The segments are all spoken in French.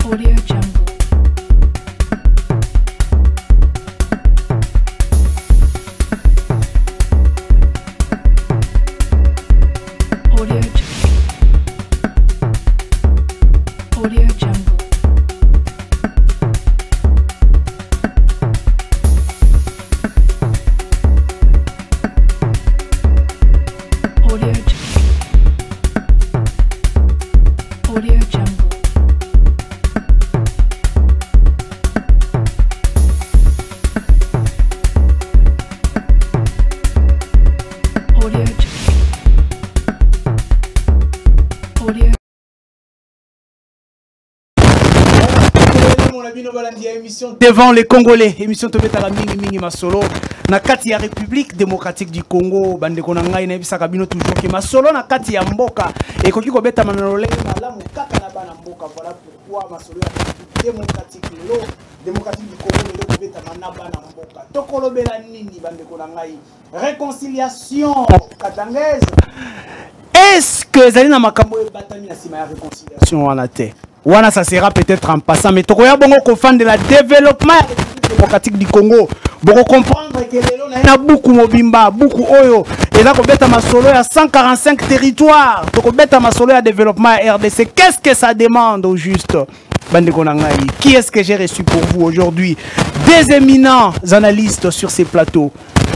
Audio Jungle. Audio Jungle. Audio Jungle. Audio Jungle. Audio Jungle. Devant les Congolais, émission Tobeta la Mingi Masolo, na kati ya République démocratique du Congo, bande konanga ina bisa kabino toujours que Masolo na kati ya mboka et koki ko beta manolole malamu kaka na bana mboka. Voilà pourquoi Masolo ya démocratique du Congo le ko beta manaba na mboka. Tokolo bela nini bande konanga réconciliation katangaise. Est-ce que Zalina Makambo et Batami na sima ya réconciliation wana te? Wana ça sera peut-être en passant, mais tokoya bongo ko fan de la développement démocratique du Congo. Boko comprendre que lelo na ina beaucoup mobimba, beaucoup oyo. Et là ko beta masolo ya 145 territoires. Toko beta masolo ya développement RDC. Qu'est-ce que ça demande au juste? Bande konangai. Qui est-ce que j'ai reçu pour vous aujourd'hui? Des éminents analystes sur ces plateaux.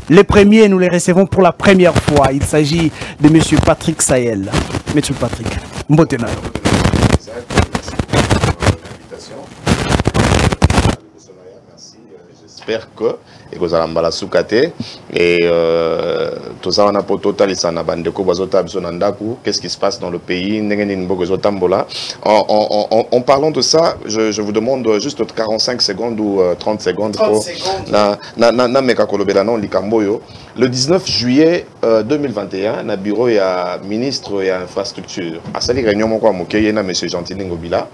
Les premiers, nous les recevons pour la première fois. Il s'agit de M. Patrick Sayel. M. Patrick, Mbotena. J'espère que et que vous allez mbala soukate et tout ça on a pour total et ça n'a pas de quoi qu'est-ce qui se passe dans le pays en parlant de ça je vous demande juste 45 secondes ou 30 secondes le 19 juillet 2021 na bureau il y a ministre et infrastructure à cette réunion mon quoi monsieur Gentini Ngobila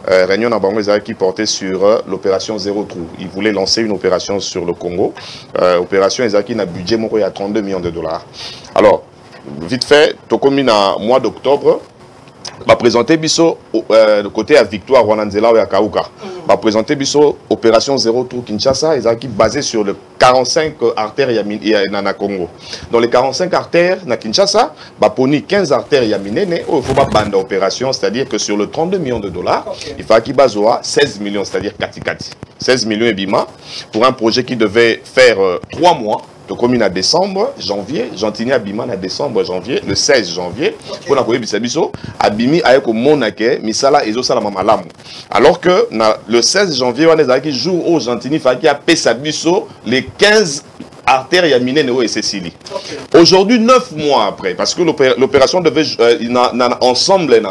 réunion na bango qui portait sur l'opération Zéro Trou. Il voulait lancer une opération sur le Congo. Opération Ezaki na budget moko ya 32 millions de dollars. Alors, vite fait, tokomi na mois d'octobre, va présenter biso le côté à Victoire Wananzela ou à Kauka. Va présenter biso opération Zéro Trou Kinshasa, Ezaki basé sur le 45 artères na Congo. Dans les 45 artères na Kinshasa, va poni 15 artères yaminene, il faut pas bande opération, c'est-à-dire que sur le 32 millions de dollars, il faut qu'il base 16 millions, c'est-à-dire Kati. 16 millions et bima pour un projet qui devait faire 3 mois. De commune à décembre, janvier, Gentini Abima à décembre, janvier, le 16 janvier, pour la Bisabiso, Abimi Ayeko Monake, Misala Ezo Salamamalam. Alors que le 16 janvier, on est qui jour au Gentini Faki a Pesabiso, les 15 artères Yamine Neo et Cécilie. Aujourd'hui, 9 mois après, parce que l'opération devait ensemble,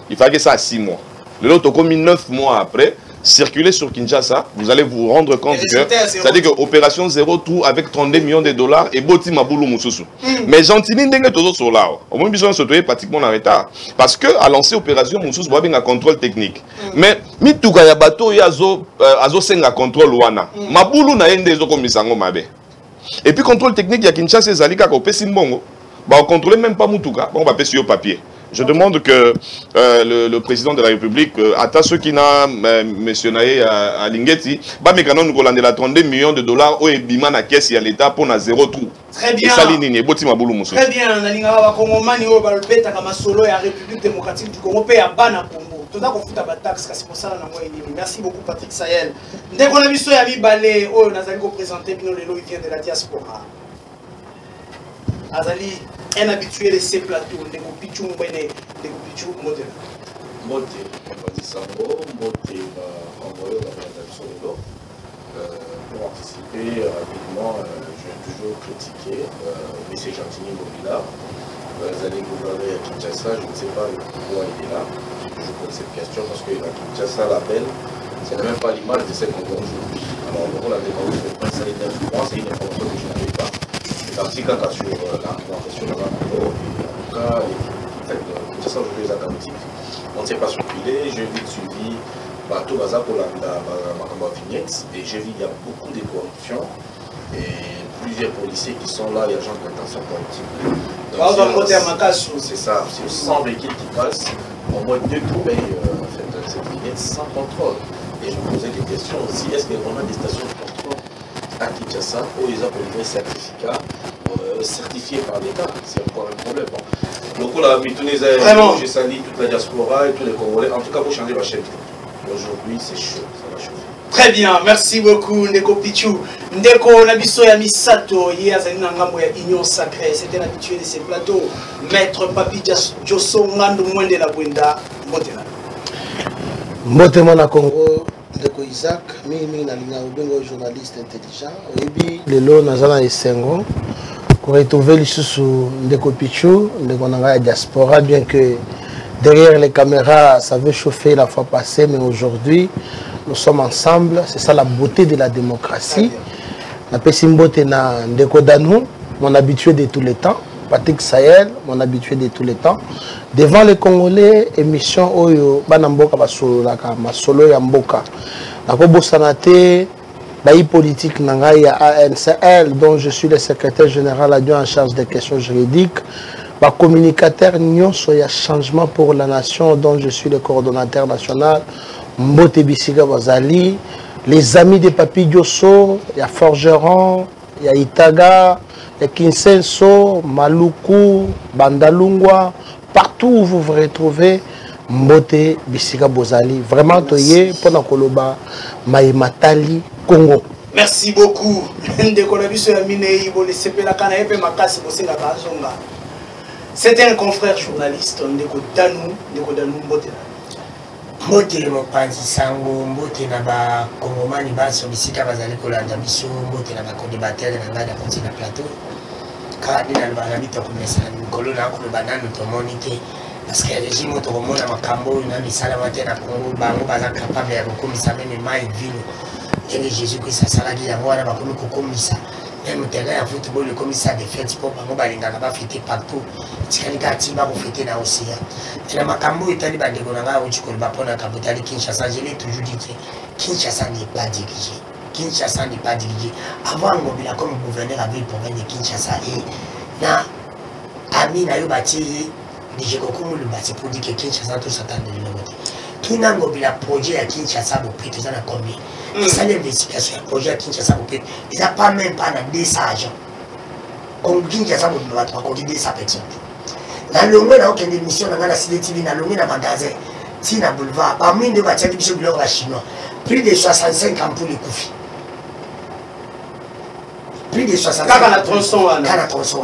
il fallait ça à 6 mois. Le lot a 9 mois après. Circuler sur Kinshasa, vous allez vous rendre compte que c'est-à-dire que opération Zéro Trou avec 32 millions de dollars et Boti Maboulou Moussousou. Mais Gentini n'est toujours sur là. Au moins, besoin de se trouver pratiquement en retard. Parce que à lancer opération Moussousou, il y a un contrôle technique. Mais Mitouka Yabato, il y a un contrôle Wana. Maboulou n'a pas de commissaire Mabe. Et puis, contrôle technique, il y a Kinshasa, Zalika, Kopesimbongo. On ne contrôle même pas Moutouka, on va passer au papier. Je demande que le président de la République, à ceux qui n'a mentionné à Lingeti, nous la 32 millions de dollars au Ebima na caisse à l'État pour na Zéro Trou. Très bien. Très bien. La République démocratique du Congo paye à Bana Congo. Tout ça qu'on fout à Batax, c'est pour ça que merci beaucoup Patrick Sayel. Dès qu'on a vu ça, il y a Balé, oh, Nazali représenté, puis il vient de la diaspora. Azali, un habitué de ces plateaux, les Gopichou modèle. Moté, Sango, Moté, envoyé la présentation de l'eau. Pour anticiper rapidement, je vais toujours critiquer M. Gentini Ngobila. Zali gouverner à Kinshasa, je ne sais pas pourquoi il est là. J'ai toujours posé cette question parce que la Kinshasa l'appelle. Ce n'est même pas l'image de ce qu'on voit aujourd'hui. Alors, on l'a demandé de prendre ça les 9 mois, c'est une information que je n'avais pas. C'est sur l'implémentation de la Congo, en tout cas, Kinshasa aujourd'hui est attentif. On ne sait pas circuler, j'ai vite suivi Bateau Baza pour la vignette et j'ai vu qu'il y a beaucoup de corruption et plusieurs policiers qui sont là, il y a gens d'intention politique. C'est ça, c'est 100 véhicules qui passent. au moins 2 tours cette vignette sans contrôle. Et je me posais des questions aussi, est-ce qu'il y a vraiment des stations de contrôle à Kinshasa où ils ont livré certificat certifié par l'État? C'est encore un problème. Bon. Donc là, j'ai sali toute la diaspora et tous les Congolais. En tout cas, pour changer ma chaîne. Aujourd'hui, c'est chaud, ça va chauffer. Très bien, merci beaucoup Ndeko Pichou. Ndeko Nabiso ya Misato, Azali Nangambo ya Union Sacrée, c'était l'habitué de ces plateaux. Maître Papi Josso Ngando Mwende la Bwenda, Mbotena. Mbotema na Congo, Ndeko Isaac, Mimi Nalinga Obengo, journaliste intelligent. Oyebi, Lelo Nazana Esengo, pour retrouver l'issue Ndeko Pichou, Ndeko Nanga ya diaspora, bien que derrière les caméras, ça veut chauffer la fois passée, mais aujourd'hui, nous sommes ensemble. C'est ça la beauté de la démocratie. La Pessimbote na Ndeko Danou, mon habitué de tous les temps. Patrick Sahel, mon habitué de tous les temps. Devant les Congolais, émission Oyo, Banamboka Basolaka, Masolo Yamboka. Nakobo Sanate, la politique Nangaï ANCL, dont je suis le secrétaire général adjoint en charge des questions juridiques. Ma communicateur Nyon Soya Changement pour la Nation, dont je suis le coordonnateur national. Mbote Bisiga Bazali, les amis de Papi Diosso, il y a Forgeron, il y a Itaga, il y a Kinsenso, Maluku, Bandalungwa, partout où vous vous retrouvez, Mbote Bisiga Bazali. Vraiment, toye, pendant Koloba, Maïmatali, Congo. Merci beaucoup. C'était un confrère journaliste, Ndeko Danou Mbotena. Mbote mopanzi sango, mbote na ba Kongomani baso bisika bazali kolanda biso, mbote na ba co-débatteur na ngada koti na plateau. Kala dina na ba bito komesa na mikolo na ko banano to monite parce que régime to komona makambo na misala mate na Congo bango baza capable ya kokomisa meme mai vino. Yene Jésus Christ asalaki yango wana bakomi kokomisa. Même terrain ya football le commissaire de fête pour bango balinga ba fêter partout. Tikalika timba ko fêter na aussi. Et la makambo itali ba ndeko na nga uchi ko ba pona kapitali Kinshasa, je l'ai toujours dit que Kinshasa n'est pas dirigé. Kinshasa n'est pas dirigé. Avant Ngobila comme gouverneur avait province de Kinshasa et na ami na yo bati DJ Kokumu le bati pour dire que Kinshasa tout s'attend de l'autre. Kina Ngobila projet à Kinshasa pour prêter ça na combien? Ça l'investigation un projet à Kinshasa pour prêter. Ils n'ont pas même pas dans 200 agents. Comme Kinshasa pour battre encore 200 personnes. Dans le monde, il y a aucune émission dans la cité TV, dans le monde, dans le magasin, dans le boulevard, parmi les bâtiments qui sont la chinois, plus de 65 ampoules de Koufi. Plus de 65.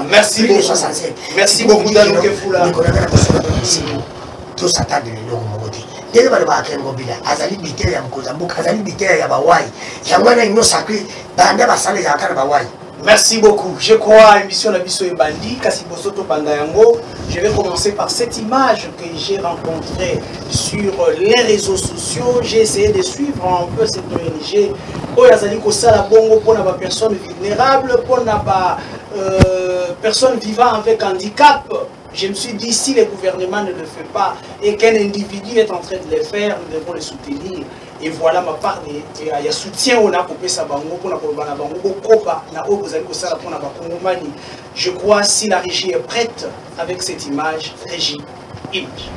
Merci beaucoup. 65. Merci beaucoup Danou Kefoula. Tout ça t'a donné le côté. Dès que vous avez Ngobila, Azali Bité ya Mkozambouk, Azali Bité ya Bawai, Yamwana Ino Sacré, Banda Basale ya Bawai. Merci beaucoup. Je crois émission la Bisso et Bandi, Kasibosoto Pandayango. Je vais commencer par cette image que j'ai rencontrée sur les réseaux sociaux. J'ai essayé de suivre un peu cette ONG. Oyazali Kosala Bongo pour les personnes vulnérables, pour les personnes vivant avec handicap. Je me suis dit, si le gouvernement ne le fait pas et qu'un individu est en train de le faire, nous devons le soutenir. Et voilà ma part, il y a soutien au Nakopé Sabango pour la Bango, Koba, na Obozali Kosala pour la Kongomani. Je crois si la régie est prête avec cette image, régie, image.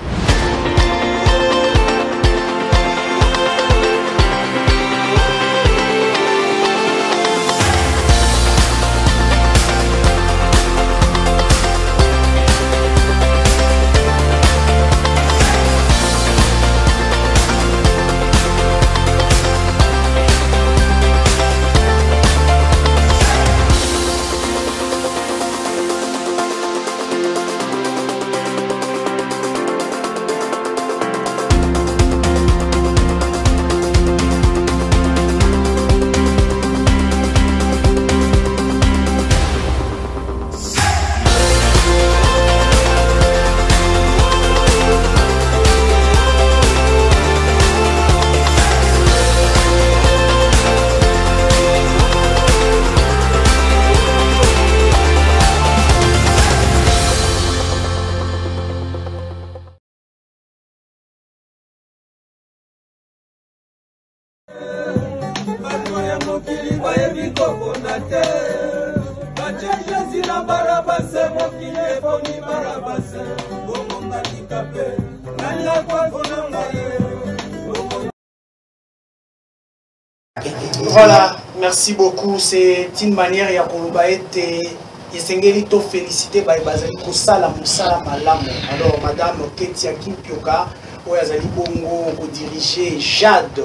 Voilà, merci beaucoup. C'est une manière ya koloba ete esengeli to féliciter ba bazali ko sala musala malamu. Alors madame Ketia Kimpioka oyo azali bongo ko diriger JAD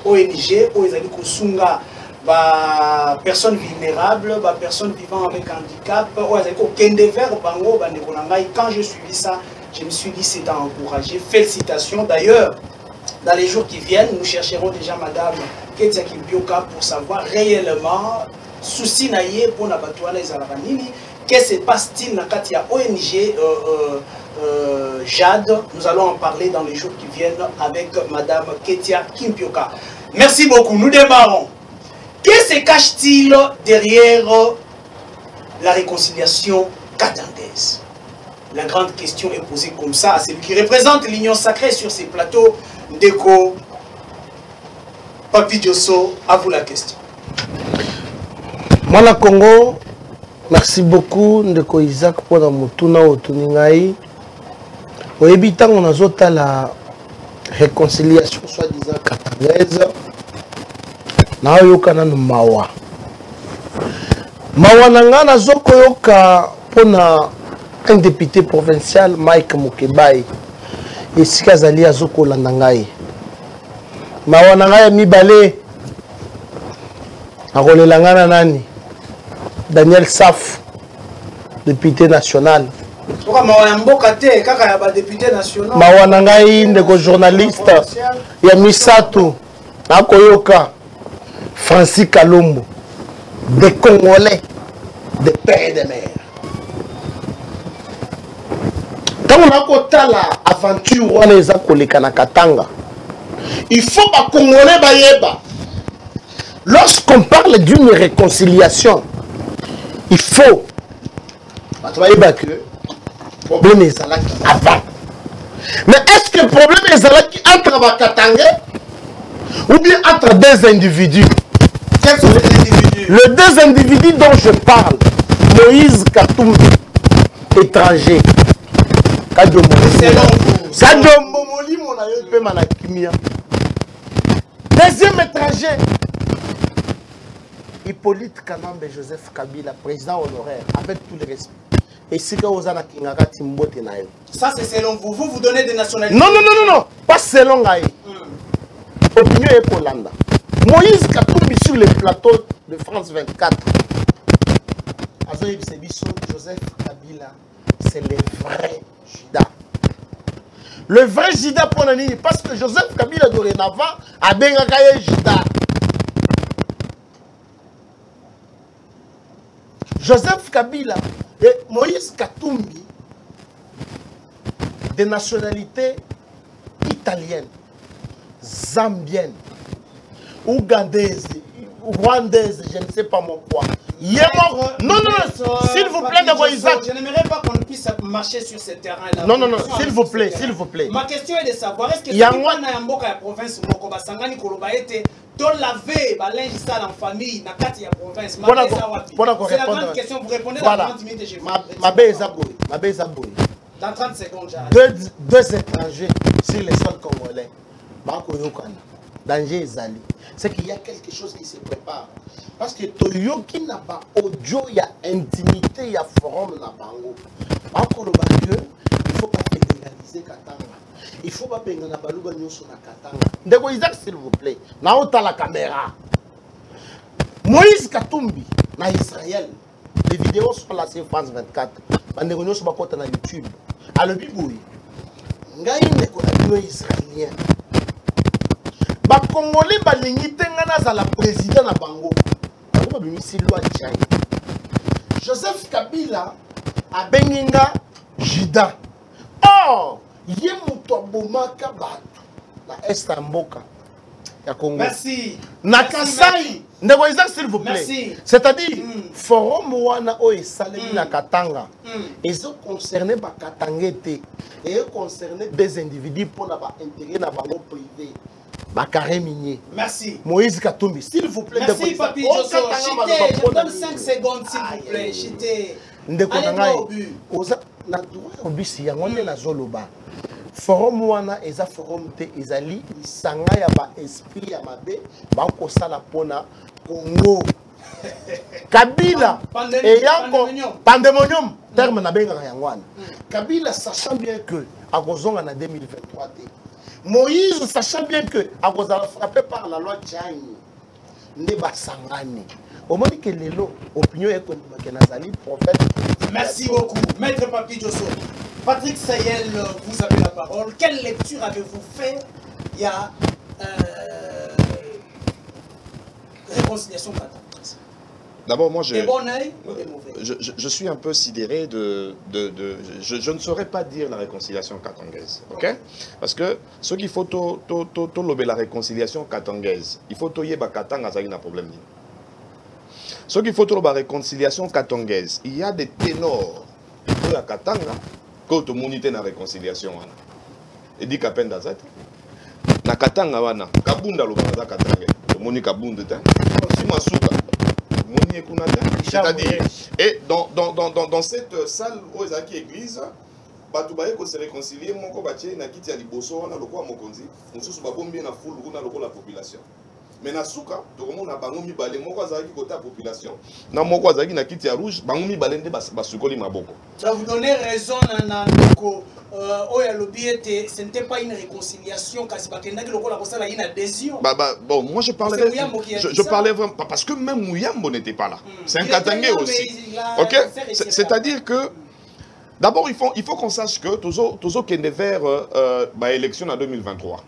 ONG oyo ezali ko sunga ba personnes vulnérables, ba personnes vivant avec handicap oyo azali ko kende vers bango bande ko na ngai. Quand je suivi ça, je me suis dit c'est à encourager. Félicitations. D'ailleurs, dans les jours qui viennent, nous chercherons déjà madame Ketia Kimpioka pour savoir réellement souci naïe pour la batoile les Alabanini. Qu'est-ce qui se passe-t-il dans Katia ONG JAD? Nous allons en parler dans les jours qui viennent avec madame Ketia Kimpioka. Merci beaucoup. Nous démarrons. Qu'est-ce qui se cache-t-il derrière la réconciliation katangaise? La grande question est posée comme ça à celui qui représente l'union sacrée sur ces plateaux. Ndeko Papi Diosso, à vous la question. Mwana Congo, merci beaucoup Ndeko Isaac pour la mutuna otuningai. Oyebi tango nazota la réconciliation soi-disant katangaise. Na yoka na mawa. Mawa nanga nazoko yoka pona un député provincial Mike Mukebai. Esika zali azoko landa ngai. Mawa na ngai mibale akolela ngana nani Daniel Saf, député national. Mawa ya mboka te kaka ya ba député national. Mawa na ngai ndeko journaliste ya Misatu akoyoka Francis Kalombo, des Congolais, des pères et des mères. Quand on a côté la aventure on les a koleka na Katanga. Il faut pas Congolais bayeba. Lorsqu'on parle d'une réconciliation, il faut bayeba que problème est avant. Mais est-ce que le problème est entre Katanga ou bien entre deux individus? Quels sont les individus? Les deux individus dont je parle, Moïse Katumbi, étranger. Deuxième étranger, Hippolyte Kanambe Joseph Kabila, président honoraire, avec tout le respect. Et si vous avez ça c'est selon vous. Vous donnez des nationalités? Non, non, non, non, non. Pas selon Gaï. Opinion est pour Landa. Moïse Katumbi sur le plateau de France 24. Joseph Kabila, c'est le vrai Jida. Le vrai Jida pour Nani, parce que Joseph Kabila dorénavant a bien gagné Jida. Joseph Kabila et Moïse Katumbi, de nationalité italienne, zambienne, ougandaise, rwandaise, je ne sais pas mon quoi. Non, non, s'il vous plaît, Isaac. Je n'aimerais pas qu'on puisse marcher sur ce terrain-là. Non, non, non, s'il vous plaît, s'il vous plaît. Ma question est de savoir, est-ce que si on a un boka la province, Moko Basangani Kolobaete, don laver, balinge ça en famille, na kati ya province, c'est la grande question, vous répondez dans 30 minutes et je vous ma Bézaboui. Dans 30 secondes, j'arrête. Deux étrangers sur les sols congolais. Danger Zali. C'est qu'il y a quelque chose qui se prépare. Parce que Toyo qui n'a pas audio, il y a intimité, il y a forum na bango. Il faut pas légaliser Katanga. Il faut pas payer na baluba nyoso na Katanga. Ndeko Isaac s'il vous plaît. Na ota la caméra. Moïse Katumbi na Israël. Les vidéos sont là sur France 24. Bandeko nyoso bakota na YouTube. Alors biboui. Ngai ndeko na bino israélien. Ba Congolais balingi tengana za la président na bango. Bango bimisi loi tchai. Joseph Kabila a benginga Jida. Oh, ye muto abomaka bato na Est Mboka ya Congo. Merci. Na Kasai, ndeko Isaac s'il vous plaît. C'est-à-dire forum wana o esalemi na Katanga. Ils ont concerné ba Katangete et concerné des individus pour na ba intérêt na bango privé. Bakare Minier. Merci. Moïse Katumbi, s'il vous plaît. Merci, Papi Diosso. Chité, je donne 5 secondes, s'il vous plaît. Chité. Allez droit au but. Na droit au but, si yango nde na zoloba. forum wana eza forum te ezali lisanga ya ba esprit ya mabe bakosala mpona Congo. Kabila pandemonium terme na bengaka yango wana. Kabila sachant bien que akozonga na 2023 te. Moïse sachant bien que akozala frappé par la loi Tchani nde basangani. Au moment que lelo opinion économique nazali prophète. Merci beaucoup Maître Papi Diosso. Patrick Sayel, vous avez la parole. Quelle lecture avez-vous fait? Il y a réconciliation catangaise. D'abord, moi, Des bons oeils ou des mauvais? je suis un peu sidéré je ne saurais pas dire la réconciliation katangaise, ok? Parce que ce qu'il faut lever la réconciliation katangaise, il faut toyer katanga, ça y a un problème. Ce qu'il faut lever la réconciliation katangaise, il y a des ténors de la katanga que tout le monde est dans la réconciliation. Et dit qu'à peine d'azat. Na katanga wana, kabunda lo baza katanga. Le moni kabunda ta. Si masuka. Moni ekunata. C'est-à-dire, et dans cette salle où ils qui église, batu baye ko se réconcilier moko batie na kiti ya liboso wana lokwa mokonzi, mususu babombi na foule kuna lokwa la population. Mais na suka, to komona bango mibale moko azaki kota population. Na moko azaki na kiti ya rouge, bango mibale nde basukoli maboko. Ça vous donnez raison na ce n'était pas une réconciliation, une adhésion. Bon, moi je parlais vraiment parce que même Mouyambo n'était pas là. C'est un Katangais aussi. Ok. C'est-à-dire que d'abord il faut qu'on sache que Tozo qui est vers l'élection en 2023.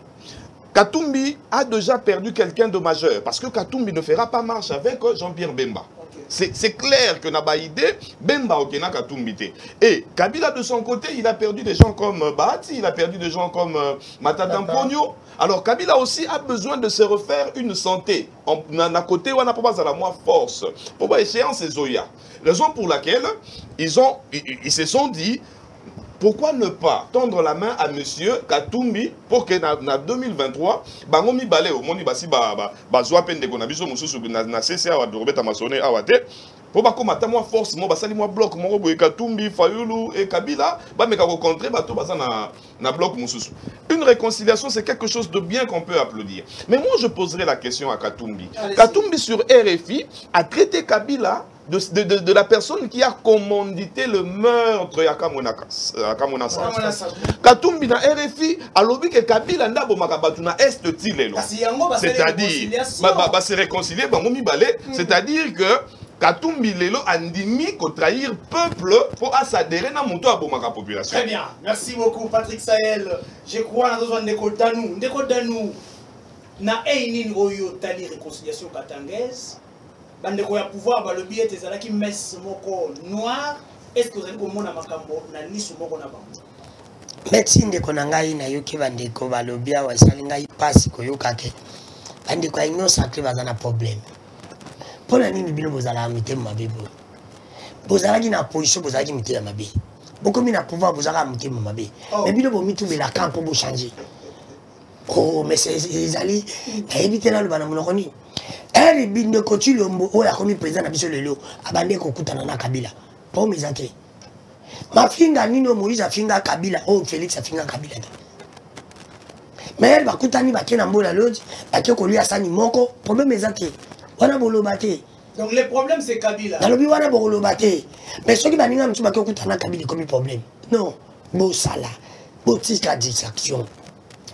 Katumbi a déjà perdu quelqu'un de majeur parce que Katumbi ne fera pas marche avec Jean-Pierre Bemba. C'est clair que Nabaïdé, Bemba Okena Katumbité. Et Kabila de son côté, il a perdu des gens comme Bahati, il a perdu des gens comme Matata Mpogno. Alors Kabila aussi a besoin de se refaire une santé. On a côté, on n'a pas à la moins force. Pour pas échéance, c'est Zoya. Raison pour laquelle ils se sont dit, pourquoi ne pas tendre la main à monsieur Katumbi pour que en 2023, bangomi balé au moni basi bazwa pende ko na biso mususu na CCA wa Robert Amasone awate pour ba komata moi force mo basali moi bloc mo boye Katumbi Fayulu et Kabila ba meka ko contrer bato basa na bloc mususu. Une réconciliation c'est quelque chose de bien qu'on peut applaudir. Mais moi je poserai la question à Katumbi. Katumbi sur RFI a traité Kabila de la personne qui a commandité le meurtre à Kamona Katumbi na RFI a lobby que Kabila ndabo makabatuna est tilelo. C'est-à-dire se réconcilier bangomi balé, c'est-à-dire que Katumbi lelo andimi ko trahir peuple pour s'adhérer na monto à bomaka population. Très bien. Merci beaucoup Patrick Sayel. Je crois dans besoin de na einin oyo tali réconciliation katangaise. Bandeko ya pouvoir le billet ezalaki messe moko noir. Est-ce que vous allez komona makambo na nisu moko na bango? Médecine de konangai na yoki bandeko balobia wa salingai pasi koyoka te. Bandeko ya inyo sacré bazana problème. Pona nini bino bozala mité mabebo. Bozalaki na position bozalaki mité ya mabe. Boko mina pouvoir bozala mité mabe. Mais bino bo mitu bela camp pour changer. Oh mais c'est ezali éviter là le bana monokoni. Elle binde koti lombo o ya komi président na biso lelo abande ko kutana na Kabila. Po mizate. Mafinga nino Moïse afinga Kabila, oh Félix afinga Kabila. Mais elle va kutani ba kena mbola lodge, ba ke ko lui asani moko, problème ezate. Wana bolobate. Donc le problème c'est Kabila. Na lobi wana bolobate. Mais ceux qui ba ninga mtu ba ke kutana Kabila comme problème. Non, bo sala. Bo tika distraction.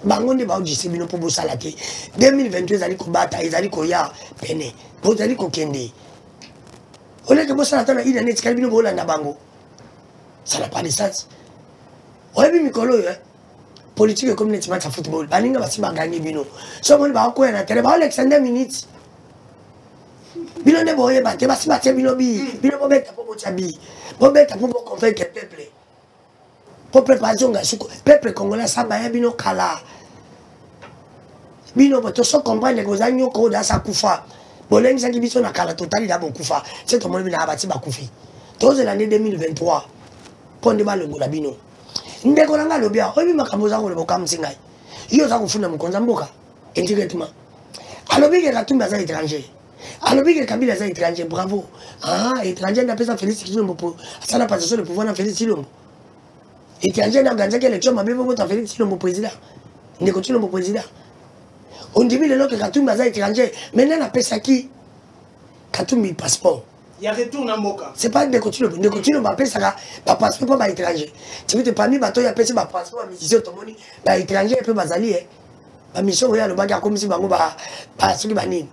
Bangonde ba odi sebino po bo sala te. 2022 ezali ko bata, ezali ko ya pene. Bo ezali ko kende. Ole ke bo sala tana ina net kalbino bo landa bango. Ça n'a pas de sens. On a vu Mikolo, politique comme les matchs à football. Baninga va se gagner bino. So mon ba ko na tele ba Alexander minutes. Bino ne boye ba te ba se battre bino bi. Bino bo beta po chabi. Bo beta po convaincre peuple. Pour préparation ga suko. Peuple congolais ça ba bino kala. Bino ba to so comprendre que za nyoko da sa kufa. Bolengi za kibiso na kala totali da bon kufa. C'est tout monde bina ba ti ba kufi. Tous l'année 2023. Ponde balongo la bino ndeko nanga lobia obi makambo za ko boka msingai iyo za kufuna mkonza mboka indirectement alobi ke Katumbi za étranger alobi ke Kabila za étranger bravo étranger na pesa Félix Tshilombo pour ça la passation de pouvoir na Félix Tshilombo étranger n'a gagné l'élection, ma même votre Félix Tshilombo président. Ne continue mon président. On dit le que Katumbi est étranger. Maintenant, on appelle ça qui Katumbi passeport. Il y a retour dans Moka. C'est pas de continuer. De continuer, on appelle ça un passeport pour étranger. Tu veux te parmi bateau, il y a un passeport, mais si tu as étranger, il peut pas aller. La mission, il y a le bagage comme si on va ceux qui banni.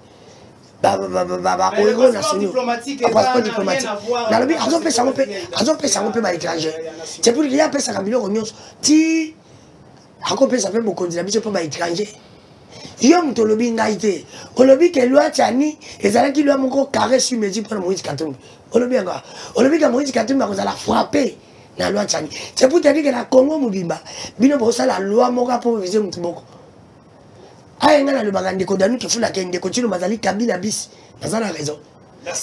Le passeport diplomatique est pas diplomatique. Dans le but, ils ont fait ça, on peut pas étranger. C'est pour qu'il y a un ça comme une ti ako pesa pe mokonzi na biso po ba étranger yo mto lobi ngaite olobi ke loi tani ezala ki loi moko carré sur mesure pour Moïse Katumbi olobi nga olobi ka Moïse Katumbi ba kozala frapper na loi tani c'est pour te dire que la Congo mobimba bino bo sala loi moko pour viser mtu moko ayenga na le bagande ko danu ke fula kende ko tino mazali Kabila bis nazala raison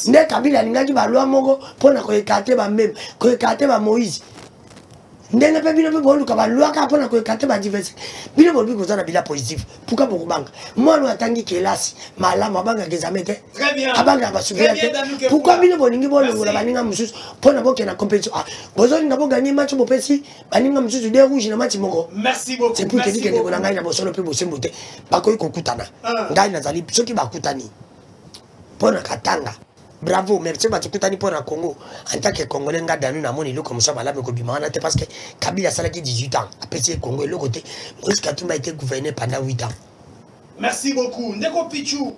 ne Kabila lingaji ba loi moko pona ko ekate ba même ko ekate ba Moïse ndenge pe bino pe bolu ka ba loi ka pona ko ekate ba diversité bino bolu ko zana bila positif pourquoi pour banga moi no atangi kelasi malama banga kezamete très bien abanga ba subirate pourquoi bino bolingi bolu la baninga mususu pona boke na compétition ah bozo nga bo gagner match bo pesi baninga mususu de rouge na match moko merci beaucoup c'est pour te dire que ndeko na ngai na bosono pe bosembo te bakoyi kokutana ngai nazali soki bakutani pona katanga bravo, mais c'est pas tout à pour le Congo. En tant que Congolais, on a donné un mot, comme ça, parce que Kabila a 18 ans. Après, c'est Congo, le côté. Moïse Katumbi a été gouverné pendant 8 ans. Merci beaucoup. Ndeko Pichu,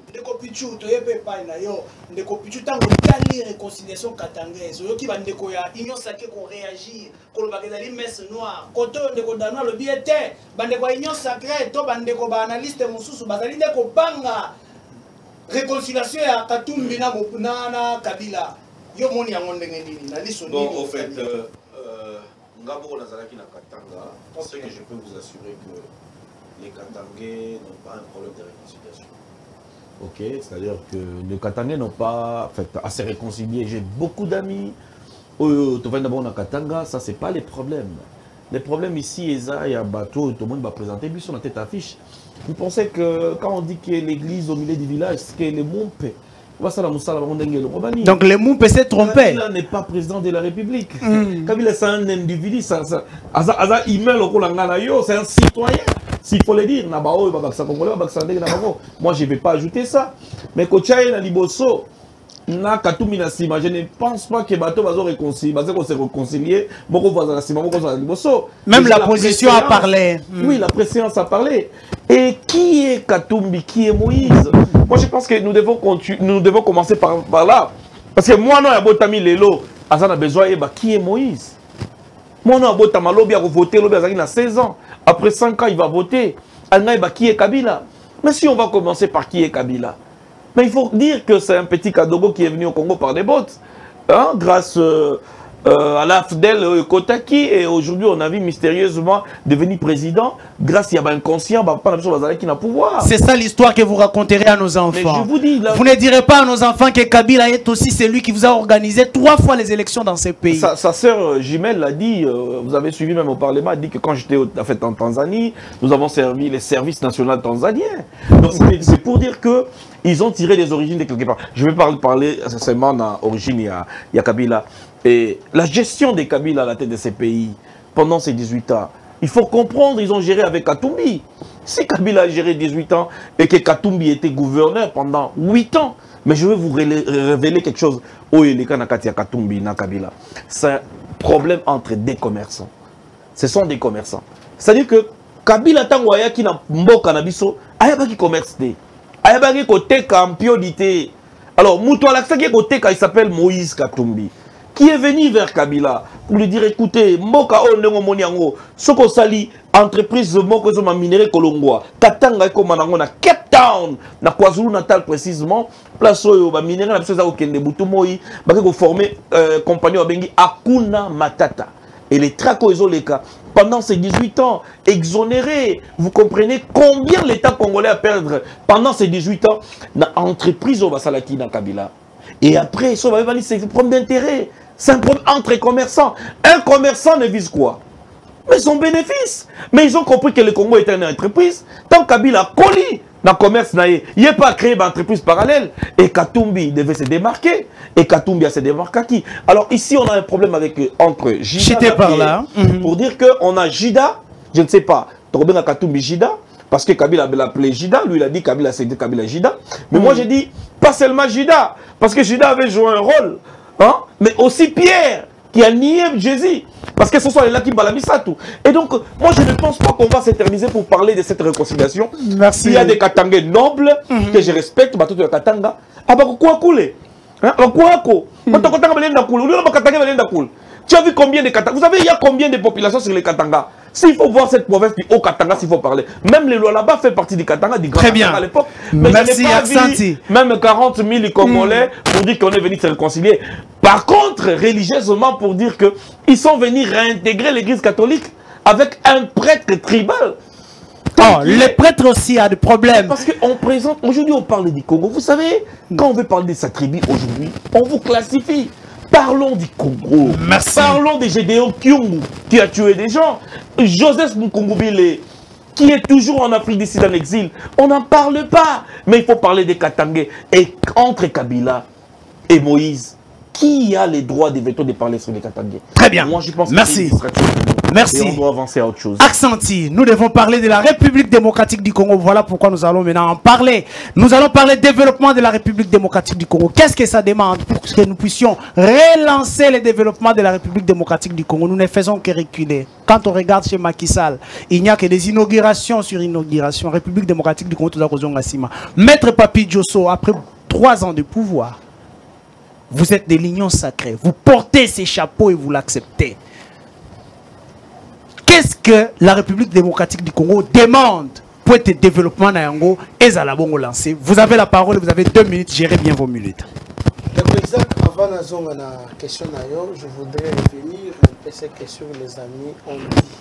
tu es pas na yo. Ndeko Pichu, tant que tu as réconciliation katangaise, yo qui va ndeko ya, ignon sacré qu'on réagit, qu'on va regarder messe noire. Koto ndeko danois le biete, bandeko ignon sacré, to bandeko ba analyste mususu, bazali ndeko banga. Réconciliation à Katumbi na Kabila. Yo moni yango ndenge nini na liso nini. Bon, en fait, Ngabo Nazaraki na Katanga, ce que je peux vous assurer que les Katangais n'ont pas un problème de réconciliation. Ok, c'est-à-dire que les Katangais n'ont pas à se réconcilier. J'ai beaucoup d'amis. Tu vas d'abord na Katanga, ça c'est pas les problèmes. Les problèmes ici, il y a un bateau, tout le monde va présenter, puis sur la tête affiche. Vous pensez que quand on dit que l'église au milieu du village, c'est que les Moumpe, donc les Moumpe s'est trompé. Kabila n'est pas président de la République. Kabila c'est un individu, c'est un citoyen. S'il faut le dire, moi je ne vais pas ajouter ça. Mais quand na Katumbi na sima, je ne pense pas que bateau va se réconcilier. Même la position a parlé. Oui, la préséance a parlé. Et qui est Katumbi? Qui est Moïse? Moi, je pense que nous devons commencer par là. Parce que moi, non, Abotami Lelo, Azan a besoin de qui est Moïse? Moi, non, Abotama Lobi a voté, Lobi a 16 ans. Après 5 ans, il va voter. Anaïba, qui est Kabila? Mais si on va commencer par qui est Kabila? Mais il faut dire que c'est un petit Kadogo qui est venu au Congo par des bottes, hein, grâce à l'Afdel Kotaki, et aujourd'hui on a vu mystérieusement devenir président grâce à un inconscient qui n'a pouvoir. C'est ça l'histoire que vous raconterez à nos enfants. Mais je vous dis, là, vous ne direz pas à nos enfants que Kabila est aussi celui qui vous a organisé 3 fois les élections dans ce pays. Sa sœur Jimel l'a dit, vous avez suivi même au Parlement, elle dit que quand j'étais en Tanzanie, nous avons servi les services nationaux tanzaniens. Donc c'est pour dire que ils ont tiré des origines de quelque part. Je vais parler seulement d'origine, il y a Kabila. Et la gestion des Kabila à la tête de ces pays, pendant ces 18 ans, il faut comprendre, ils ont géré avec Katumbi. Si Kabila a géré 18 ans et que Katumbi était gouverneur pendant 8 ans, mais je vais vous révéler quelque chose. C'est un problème entre des commerçants. Ce sont des commerçants. C'est-à-dire que Kabila Tangwaya qui n'a pas Nabiso, il commerce. Il côté campionnité. Alors, il s'appelle Moïse Katumbi, qui est venu vers Kabila pour lui dire écoutez, Mboka Onengo Moniango, Soko Sali, entreprise Moko Zoma Minéré Kolongwa, Katanga Komanango na Cape Town, na KwaZulu Natal précisément, place où Minéré na Bisoza Okende Butumoi, Bakeko formé compagnie Bengi Akuna Matata. Et les Trakoezoleka, pendant ces 18 ans, exonérés, vous comprenez combien l'État congolais a perdu pendant ces 18 ans dans l'entreprise au Basalaki dans Kabila. Et après, c'est un problème d'intérêt. C'est un problème entre commerçants. Un commerçant ne vise quoi? Mais son bénéfice. Mais ils ont compris que le Congo est une entreprise. Tant Kabila a collé, dans le commerce, il n'y a pas créé une entreprise parallèle. Et Katumbi devait se démarquer. Et Katumbi a se démarqué. Alors ici, on a un problème avec, entre Jida par là. Pour dire qu'on a Jida, je ne sais pas, Torben a Katumbi Jida, parce que Kabila l'a appelé Jida, lui il a dit Kabila c'est Kabila Jida. Mais moi j'ai dit, pas seulement Jida, parce que Jida avait joué un rôle, hein, mais aussi Pierre, qui a nié Jésus. Parce que ce sont les là qui balamissent tout. Et donc, moi je ne pense pas qu'on va s'éterniser pour parler de cette réconciliation. Merci. Il y a des Katangais nobles, que je respecte, tout le Katanga. Ah bah quoi couler? Tu as vu combien de Katanga? Vous savez, il y a combien de populations sur les Katanga? S'il faut voir cette province du Haut-Katanga, s'il faut parler. Même les lois là-bas fait partie du Katanga, du Grand Katanga à l'époque. Mais merci, je n'ai pas vu même 40 000 Congolais pour dire qu'on est venu se réconcilier. Par contre, religieusement, pour dire qu'ils sont venus réintégrer l'église catholique avec un prêtre tribal. Oh, les prêtres aussi ont des problèmes. Parce qu'on présente, aujourd'hui on parle du Congo. Vous savez, quand on veut parler de sa tribu aujourd'hui, on vous classifie. Parlons du Congo. Merci. Parlons de Gédéon Kyungu qui a tué des gens. Joseph Mukungubile qui est toujours en Afrique d'ici dans l'exil. On n'en parle pas. Mais il faut parler des Katangais. Et entre Kabila et Moïse, qui a les droits des veto de parler sur les Katangais? Très bien. Moi je pense merci. Merci. Et on doit avancer à autre chose. Accenti, nous devons parler de la République démocratique du Congo. Voilà pourquoi nous allons maintenant en parler. Nous allons parler développement de la République démocratique du Congo. Qu'est-ce que ça demande pour que nous puissions relancer le développement de la République démocratique du Congo? Nous ne faisons que reculer. Quand on regarde chez Macky Sall, il n'y a que des inaugurations sur inaugurations. République démocratique du Congo, tout à Maître Papi Diosso, après 3 ans de pouvoir, vous êtes des lignons sacrés. Vous portez ces chapeaux et vous l'acceptez. Qu'est-ce que la République démocratique du Congo demande pour être développement Nayango et Zalabongo lancé? Vous avez la parole, vous avez 2 minutes, gérez bien vos minutes. Avant la question, je voudrais revenir un peu ces questions que les amis ont dit.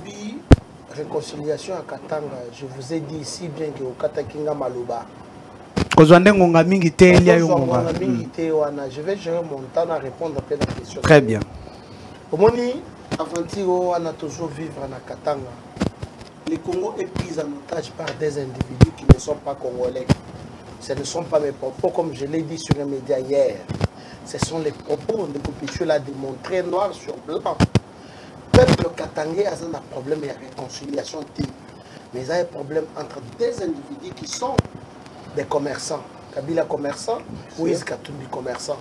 Oui, réconciliation à Katanga, je vous ai dit ici bien que au Katakinga Maluba. Je vais gérer mon temps à répondre à la question. Très bien. Avant-hier, on a toujours vivre en Katanga. Le Congo est pris en otage par des individus qui ne sont pas congolais. Ce ne sont pas mes propos, comme je l'ai dit sur les médias hier. Ce sont les propos de Kopichu l'a démontré noir sur blanc. Le peuple katangais a un problème de réconciliation, mais il y a un problème entre des individus qui sont des commerçants. Kabila commerçant, Moïse Katumbi commerçant.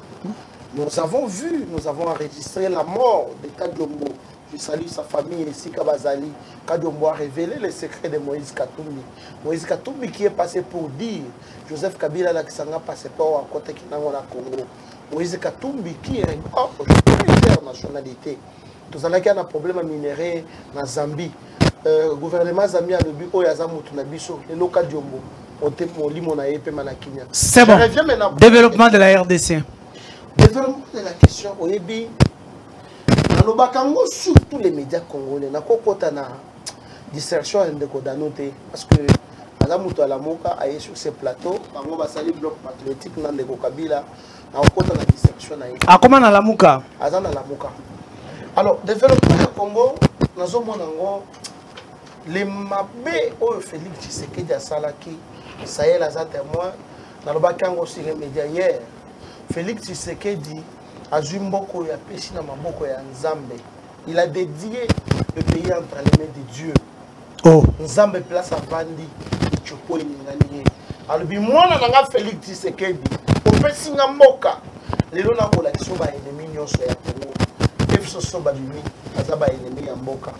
Nous avons vu, nous avons enregistré la mort de Kadiombo. Je salue sa famille ici, Kabazali. Kadiombo a révélé les secrets de Moïse Katumbi. Moïse Katumbi qui est passé pour dire Joseph Kabila Laksanga passeport à côté qui n'a pas Congo. Moïse Katumbi qui est internationalité. Tout à l'heure, un problème minéré dans Zambie. Le gouvernement Zambie a le but où il y a un biso, le local Diombo. C'est bon. Développement de la RDC. Développement de la question, on est bien. Dans le Bakango, surtout les médias congolais, na kokota na dissertation indécodanoté parce que Madame Moutalamoka a sur ces plateaux, on va saluer bloc patriotique dans le Kabila, na kokota na dissertation na. Ah comment na Lamuka? Azana Lamuka. Alors développement du Congo, nous avons les mabé au Félix Tshisekedi a salaki, ça y est là ça témoin dans le Bakango sur les médias hier. Félix Tshisekedi a Zumboko ya Peshi na Maboko ya Nzambe. Il a dédié le pays entre les mains de Dieu. Oh. Nzambe place à Bandi, Choko Ningani. Alors bi mwana nanga Félix Tshisekedi, o Peshi na Mboka. Lelo na kolakisho ba ennemi nyonso ya Congo. Efso so ba bimi, baza ba ennemi ya Mboka.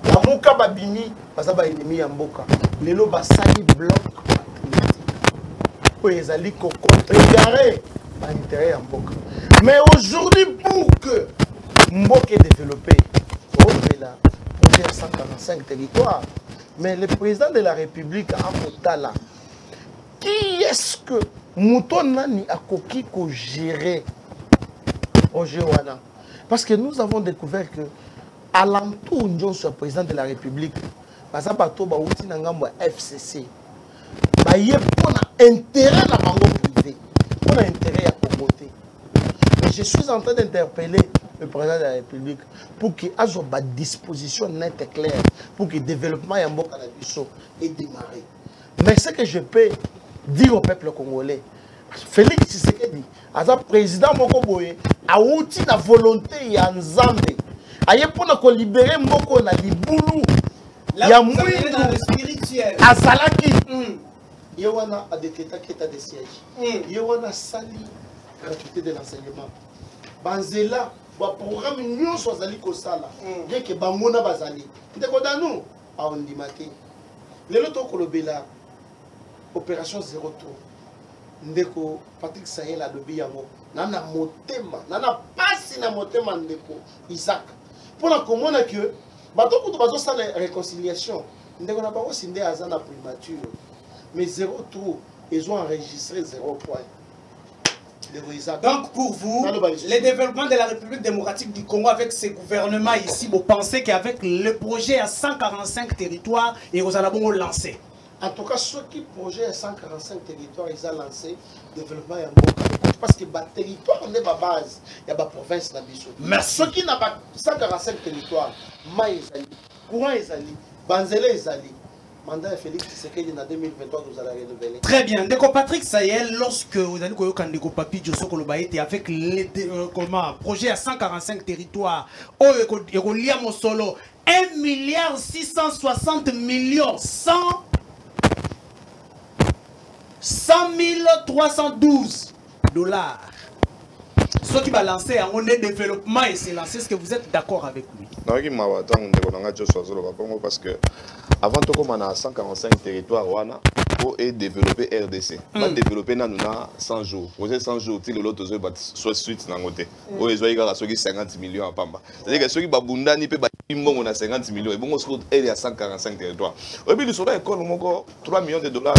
La Muka ba bimi, baza ba ennemi ya Mboka. Lelo ba sali bloc patriotique. Po ezali ko contrecarrer intérêt à Mboka. Mais aujourd'hui, pour que Mboka est développé, on est 145 territoires. Mais le président de la République a Motala. Qui est-ce que Moutonani a coquille pour gérer au Géwana? Parce que nous avons découvert que à l'entour de ce président de la République, par exemple, FCC, il y a un intérêt à la banque privée. On a intérêt à promoter. Et je suis en train d'interpeller le président de la République pour qu'il ait une disposition nette et claire pour que le développement en Mboka ait démarré. Mais ce que je peux dire au peuple congolais, Félix Tshisekedi, as président Moko Boye, a outil la volonté ya Nzambe. Aye pona ko libérer Moko na libulu. Ya mwindu spirituel. Azalaki. Yewana a décrété état de siège. Yewana sali gratuité de l'enseignement. Banzela ba programme nyonso azali ko sala. Bien que bangona bazali. Ndeko danu a ondimate. Lelo to kolobela opération zéro tour. Ndeko Patrick Sayel a dobi yango. Nana motema, nana pasi na motema ndeko Isaac. Pour la commune que bato kutu bazo sa la réconciliation. Ndeko na bango sinde azana primature. Mais zéro tour, ils ont enregistré 0 point. Donc pour vous, le développement de la République démocratique du Congo avec ces gouvernements ici, vous pensez qu'avec le projet à 145 territoires, et vous allez lancer? En tout cas, ce qui projet à 145 territoires, ils ont lancé le développement en Boka. Parce que le territoire n'est pas base, il y a la province na biso. Mais ceux qui n'ont pas 145 territoires, Maï Ezali, Courant Ezali, Banzele Ezali, mandat Félix Tshisekedi en 2023, vous allez renouveler. Très bien. Ndeko Patrick Sayel, lorsque vous allez Ndeko Papi Diosso Kolobaïté avec le projet à 145 territoires, Liam Solo, 1 milliard 660 millions 100 312 $. Ce qui va lancer un développement et c'est lancé. Est-ce que vous êtes d'accord avec lui? Parce que avant tout comme on a 145 territoires pour développer RDC. On va développer 100 jours. Vous avez 100 jours, l'autre soit suite dans côté. Vous avez 50 millions à Pamba. C'est-à-dire que ceux qui babunda ni peut on a 50 millions et bon on se retrouve à 145 territoires. Et puis le soleil école 3 millions de dollars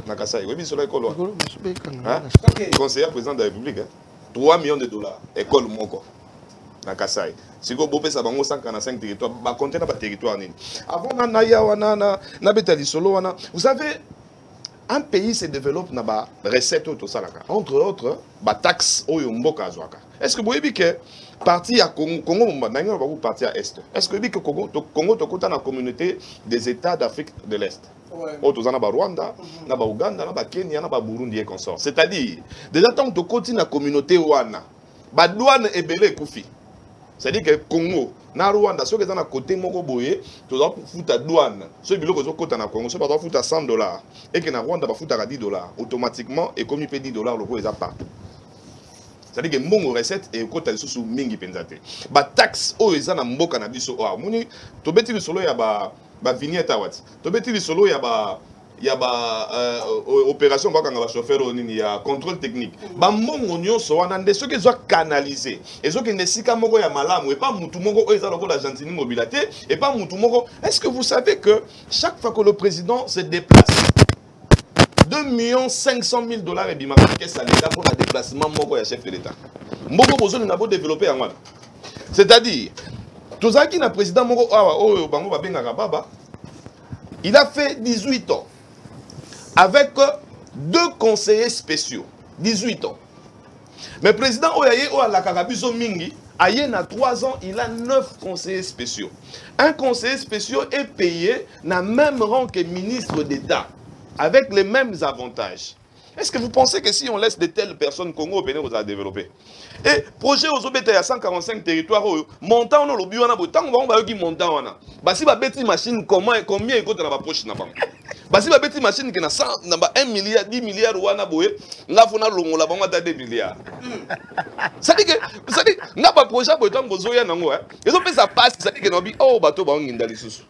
na Kasai. Et puis le soleil école conseiller président de la République 3 millions de dollars école moko na Kasai. Si vous avez 145 territoires, vous comptez dans le territoire. Avant, vous savez, un pays se développe dans la recette, entre autres, la taxe. Est-ce que vous voyez que parti à Congo, parti à Est? Est-ce que vous voyez que Congo est la communauté des États d'Afrique de l'Est? Autres en Rwanda, Ouganda, Kenya, Burundi et consorts. C'est-à-dire, déjà tant que tu continues la communauté Wana, la douane est belée Koufi. C'est-à-dire que Congo, na Rwanda, ceux qui sont à côté de Mokoboye, tu dois foutre à douane. Ceux qui sont à côté de Congo, ceux qui doivent foutre à $100. Et que na Rwanda, tu foutre à $10. Automatiquement, et comme il paye $10, le coup est à part. C'est-à-dire que mon recette est côté de sous mingi penzate. Ba taxe o ezana mboka na biso o moni to beti le solo ya ba vignette awat. To beti le solo ya ba opération ba kanga ba chauffeur nini ya contrôle technique. Ba mbongo nyonso wana nde soki zo canaliser. Ezo ke nesika moko ya malamu et pas mutu moko o ezala ko la gentini mobilité et pas mutu moko. Est-ce que vous savez que chaque fois que le président se déplace 2 500 000 $ et bima qu'est-ce ça l'État pour le déplacement moko ya chef de l'État. Moko besoin n'a pas développer en moi. C'est-à-dire tous qui na président moko bango ba benga baba. Il a fait 18 ans avec 2 conseillers spéciaux. 18 ans. Mais président Oyaye o la Karabiso Mingi, aye na 3 ans, il a 9 conseillers spéciaux. Un conseiller spécial est payé na même rang que ministre d'État, avec les mêmes avantages. Est-ce que vous pensez que si on laisse de telles personnes Congo venir vous a développer? Et projet aux obétés à 145 territoires, montant on lobby on a tant on va qui montant on a. Bah si ba bêti machine combien il coûte dans la poche na banque. Bah si ba bêti machine qui na 100 1 milliard 10 milliards ou na boye, nga fona longo la banque ta 2 milliards. Ça dit que nga ba projet bo tant bozoya nango hein. Ils ont fait ça passe, ça dit que no bi oh bateau ba nginda lisusu.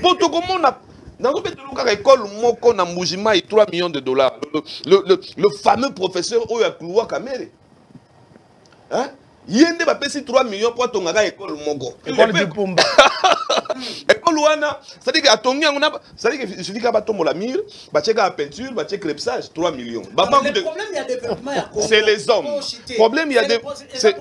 Pour tout comment on a dans l'école, Moko Nambujima et 3 millions de $. Le fameux professeur Oya Klouwa Kamere. Hein? Yende va payer 3 millions pour ton école Moko. École du Pumba. École Wana, c'est-à-dire qu'à ton c'est-à-dire qu'il suffit qu'à tomber la mire, bah checker la peinture, bah checker l'épsage, 3 millions. Le problème, il y a développlement. C'est les hommes. Le problème, il y a des. C'est un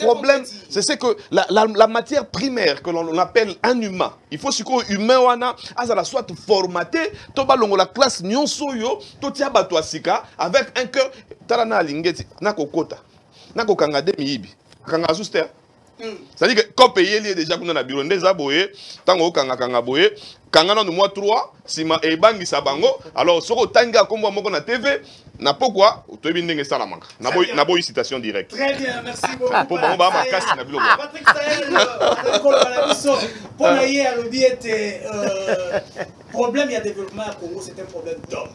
problème. C'est que la matière primaire que l'on appelle un humain, il faut que humain wana, azala soit formaté, toba longo la classe nyonsoyo, totia bato asika avec un cœur. Tarana lingeti, nako kota, nako kanga demi ibi, kanga zuster. C'est-à-dire que quand payer est déjà qu'on a bureau des aboyés, tant au kanga boye, kanga no mois 3, si ma ebangi sabango, alors soko tanga comme moi na TV, n'a pas quoi, tu es bien n'engue ça la manque. N'a pas eu citation directe. Très bien, merci beaucoup. Pour bon ma casse na bilo. Patrick Sahel, pour naïe à l'objet problème il y a développement à Congo, c'est un problème d'homme.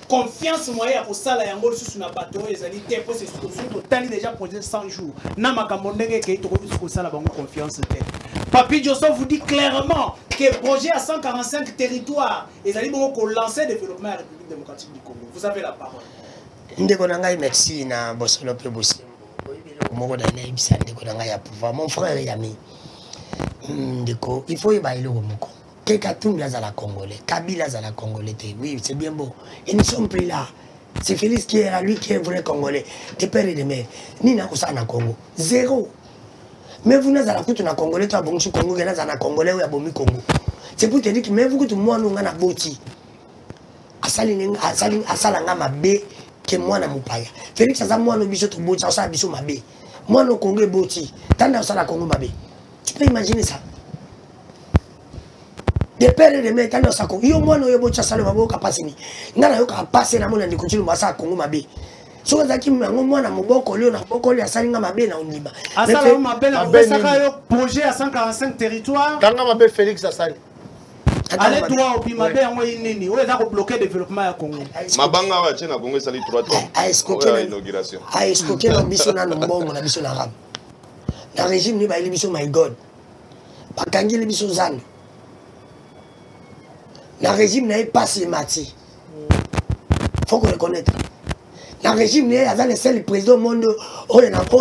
Confiance moyen pour ça la yango sous na bateau les alliés pour ces solutions total déjà projet 100 jours na makamondenge ke to ko ça la bango confiance te Papi Joseph vous dit clairement que projet à 145 territoires les alliés vont lancer développement à la République démocratique du Congo. Vous avez la parole. Ndeko nanga merci na bosolo pe bosimbo moko da na ibisa ndeko nanga ya pouvoir mon frère Yami ndeko il faut y bailler le moko. Kekatumbi azala congolais, Kabila azala congolais. Oui, c'est bien beau. Ils ne sont plus là. C'est Félix qui est là, lui qui est vrai congolais. Des pères et des mères. Ni na kosa na Congo. Zéro. Mais vous n'avez pas na congolais, tu as bon Congo, vous n'avez pas congolais ou abomi Congo. C'est pour te dire que même vous que moi nous na boti. Asalanga mabe que moi na mupaya. Félix aza moi no biso to boti, ça biso mabe. Moi no Congo boti. Tanda osala Congo mabe. Tu peux imaginer ça? Des pères et des mères, quand on s'accorde, il y a moins de gens qui sont capables de passer dans le monde de continuer à passer à Congo. Si vous avez moi, na moboko leo na boko leo asalinga mabe na unima. Asala mabe na osaka projet à 145 territoires. Kanga mabe Félix asali. Allez droit au pi mabe yango inini. O eza ko bloquer développement ya Congo. Mabanga wa tena Congo sali 3 ans. A escroquer l'inauguration. A escroquer na biso na mbongo na biso na ram. Na régime ni ba ili biso my god. Bakangi li biso zano. Le régime n'est pas si mati. Il faut qu'on reconnaisse. Le régime n'est pas le seul président au monde où on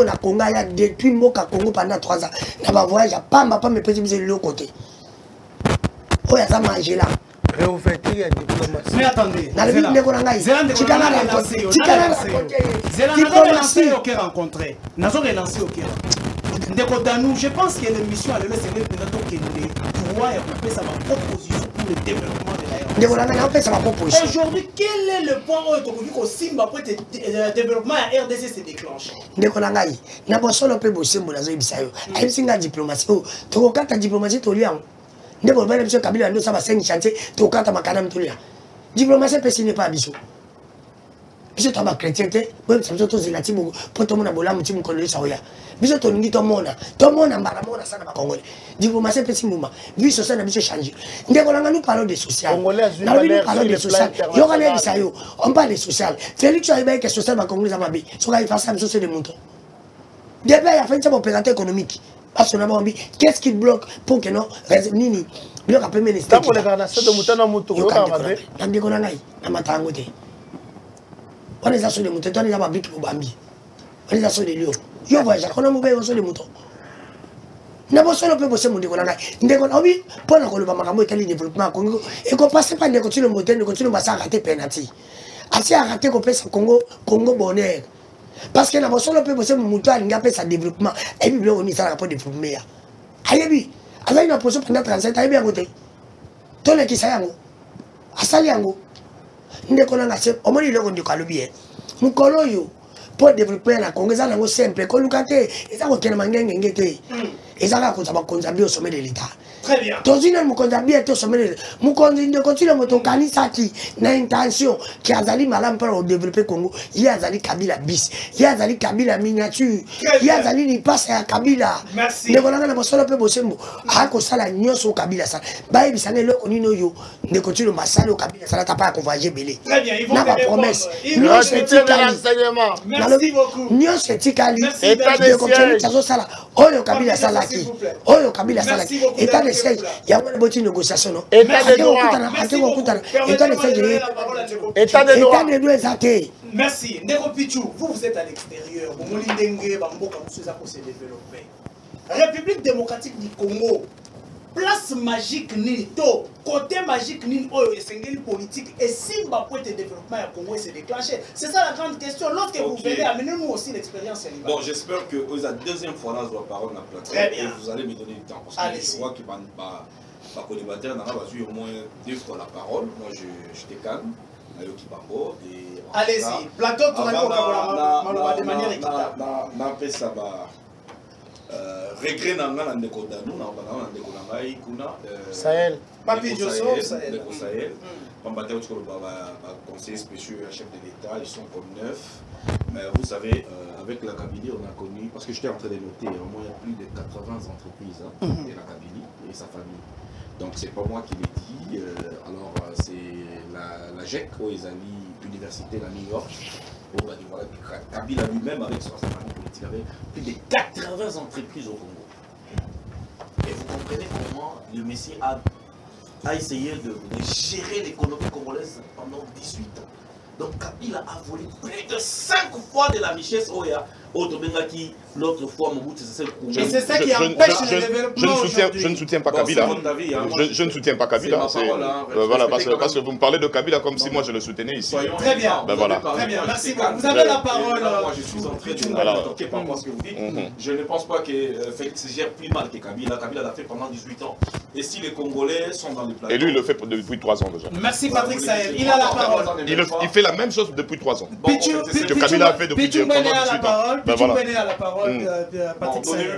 a Congo depuis Moka Congo pendant 3 ans. Il n'y a pas de voyage, pas mes présidents de l'autre côté. Où il y a ça mangé là. Réouverture et diplomatie. Mais attendez. Dans le but de Konangaï. Diplomatie au cœur rencontré. Nous avons relancé au cœur. Je pense que l'émission a le laisser le président qui doit occuper sa proposition pour le développement de l'aéroport. Aujourd'hui, quel est le point où Simba pour le développement à RDC s'est déclenché? Ndekonangaï, na bosolo pe bosembo nazo ibisayo. Ayisinga diplomatie. Oh, to kata diplomatie to liang. Ndeko ba biso Kabila ndo sa ba 5 chantier to kata makana mtulia. Diplomatie pe ce n'est pas biso. Biso to ba chrétien te, bo biso to zilati bo poto mona bola muti mukolo saoya. Biso to ngi to mona mbara mona sana ba Congolais. Diplomatie pe simuma. Biso sana biso changer. Ndeko langa nous parlons de social. Na nous parlons de social. Yo kana bisayo, on parle de social. Félix Ayba que social ba Congolais za mabe. So ka ifasa biso c'est des montants. Depuis il a fait un opérateur économique. Parce qu'on a envie, qu'est-ce qui bloque pour que non, Nini, bloque après ministre. Tant qu'on est dans la salle de moutons, on est sur les moutons, on est à Bambi pour Bambi. On est sur les lions. Yo voyage, on a mauvais sur les moutons. N'a pas solo peut bosser mon décollanage. Décollanage, pour la Colombo, quel développement Congo, et qu'on passe pas de continuer le moteur, de continuer à rater penalty. Assez à rater qu'on passe Congo bonheur. Parce que la personne peut bosser mon mouton, il a fait sa développement. Et puis, on y a un peu de développement. Aïe, alors il a posé pendant 37 ans, il a bien côté. Tout le qui s'est yango. Asali yango. Nous connaissons assez. Au moins, il a dit que le bien. Nous connaissons pour développer la Congo, ça c'est simple. Quand nous catons, ils ont aucun mangé ngengete. Ils ont contribué au sommet de l'État. Très bien. Dans une mon contribué au sommet de l'État. Nous continuons mon canisa qui n'a intention qui a zali malam pour développer Congo. Il y a zali Kabila bis. Il y a zali Kabila miniature. Il y a zali ni passe à Kabila. Merci. Ne voilà na bosolo pe bosembo. A ko sala nyonso Kabila ça. Ba ebisane le onino yo. Ne continue masala au Kabila ça t'a pas convoyer belé. Très bien, ils vont na promesse. Merci beaucoup. Nyonso tikali. État de siège. Oyo Kabila salaki. Oyo Kabila salaki. État de siège. Il y a une bonne négociation. Non? État de droit. État de siège. État de droit. État de droit. Merci. Ndeko Pichou, vous êtes à l'extérieur. Vous moulez dengue, bamboka, vous se développer. République démocratique du Congo. Place magique ni to côté magique ni oyo esengeli politique et simba pour le développement du Congo se déclencher. C'est ça la grande question. Lorsque vous venez, amenez-nous aussi l'expérience. Bon, j'espère que vous la deuxième fois dans la parole la plateforme et vous allez me donner du temps parce que je vois que ma co-débatteur n'a pas eu au moins 2 fois la parole. Moi je te calme. Allez-y, plateau de manière équitable. regret nanga ndeko Danou na bana ndeko ngai kuna Sahel. Papi Joseph Sahel. Ndeko Sahel. Pambata au conseiller spéciaux et chef de l'État, ils sont comme 9. Mais vous savez, avec la Kabylie, on a connu, parce que j'étais en train de noter, au moins il y a plus de 80 entreprises de la Kabylie et sa famille. Donc c'est pas moi qui l'ai dit. Alors c'est la GEC, l'université de New York. Voilà, Kabila lui-même, avec sa famille politique, avait plus de 80 entreprises au Congo. Et vous comprenez comment le Messie a essayé de gérer l'économie congolaise pendant 18 ans. Donc Kabila a volé plus de 5 fois de la richesse Oya. L'autre fois, et c'est ça qui empêche le développement. Je ne soutiens pas Kabila. Je ne soutiens pas Kabila. Voilà, parce que vous me parlez de Kabila comme si moi je le soutenais ici. Très bien. Voilà. Très bien. Merci beaucoup. Vous avez la parole. Moi, je suis en train de m'attaquer par rapport à ce que vous dites. Je ne pense pas que Félix gère plus mal que Kabila. Kabila l'a fait pendant 18 ans. Et si les Congolais sont dans le plateau. Et lui, il le fait depuis 3 ans déjà. Merci Patrick Sahel. Il a la parole. Il fait la même chose depuis 3 ans. Que Kabila a fait depuis pendant 18 ans. Voilà. À la parole, Patrick Sahel.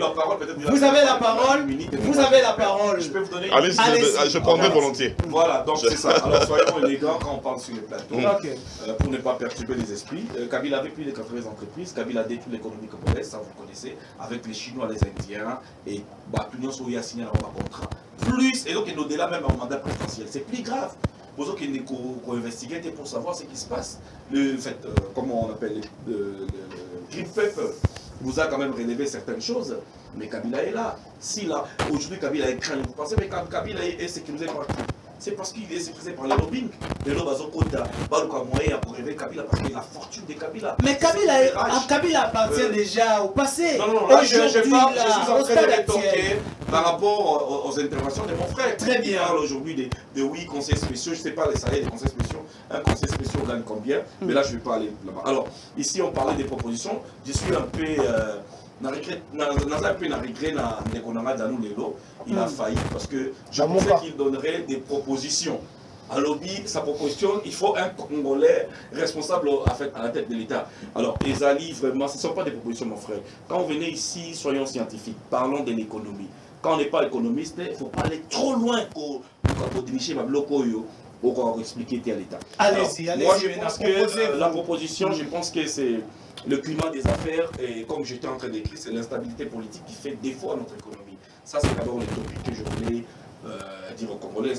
Vous avez la parole. Vous avez la parole. Je peux vous donner. Allez-y, je prendrai volontiers. Voilà, donc c'est ça. Alors soyons élégants quand on parle sur les plateaux, pour ne pas perturber les esprits. Kabila avait plus de 80 entreprises. Kabila a détruit l'économie congolaise, ça vous connaissez, avec les Chinois, les Indiens et l'Union soviétique a signé un contrat. Plus, et donc au-delà même en mandat présidentiel, c'est plus grave. Pour ceux qui ont investigué pour savoir ce qui se passe. Le fait, comment on appelle le Green Paper vous a quand même relevé certaines choses, mais Kabila est là. Si là, aujourd'hui Kabila est craint, vous pensez que Kabila est sécurisé par qui? C'est parce qu'il est sécurisé par le lobbying. Le lobbying a moyen pour rêver Kabila parce qu'il a la fortune de Kabila. Mais Kabila appartient déjà au passé. Non, là, je suis en train de rétorquer par rapport aux interventions de mon frère. Très bien. Il parle aujourd'hui de oui, conseils spéciaux. Je ne sais pas les salaires des conseils spéciaux. Un conseil spécial gagne combien? Mais là, je ne vais pas aller là-bas. Alors, ici, on parlait des propositions. Je suis un peu. Il a failli parce que je pensais qu'il donnerait des propositions. À lobby, sa proposition, il faut un Congolais responsable à la tête de l'État. Alors, Ezali, vraiment, ce ne sont pas des propositions, mon frère. Quand on venait ici, soyons scientifiques, parlons de l'économie. Quand on n'est pas économiste, il ne faut pas aller trop loin pour dénicher ma bloco pour expliquer à l'État. Allez-y, allez-y. Moi, je pense que la proposition, je pense que c'est le climat des affaires, et comme j'étais en train d'écrire, c'est l'instabilité politique qui fait défaut à notre économie. Ça, c'est d'abord le topic que je voulais dire aux Congolais.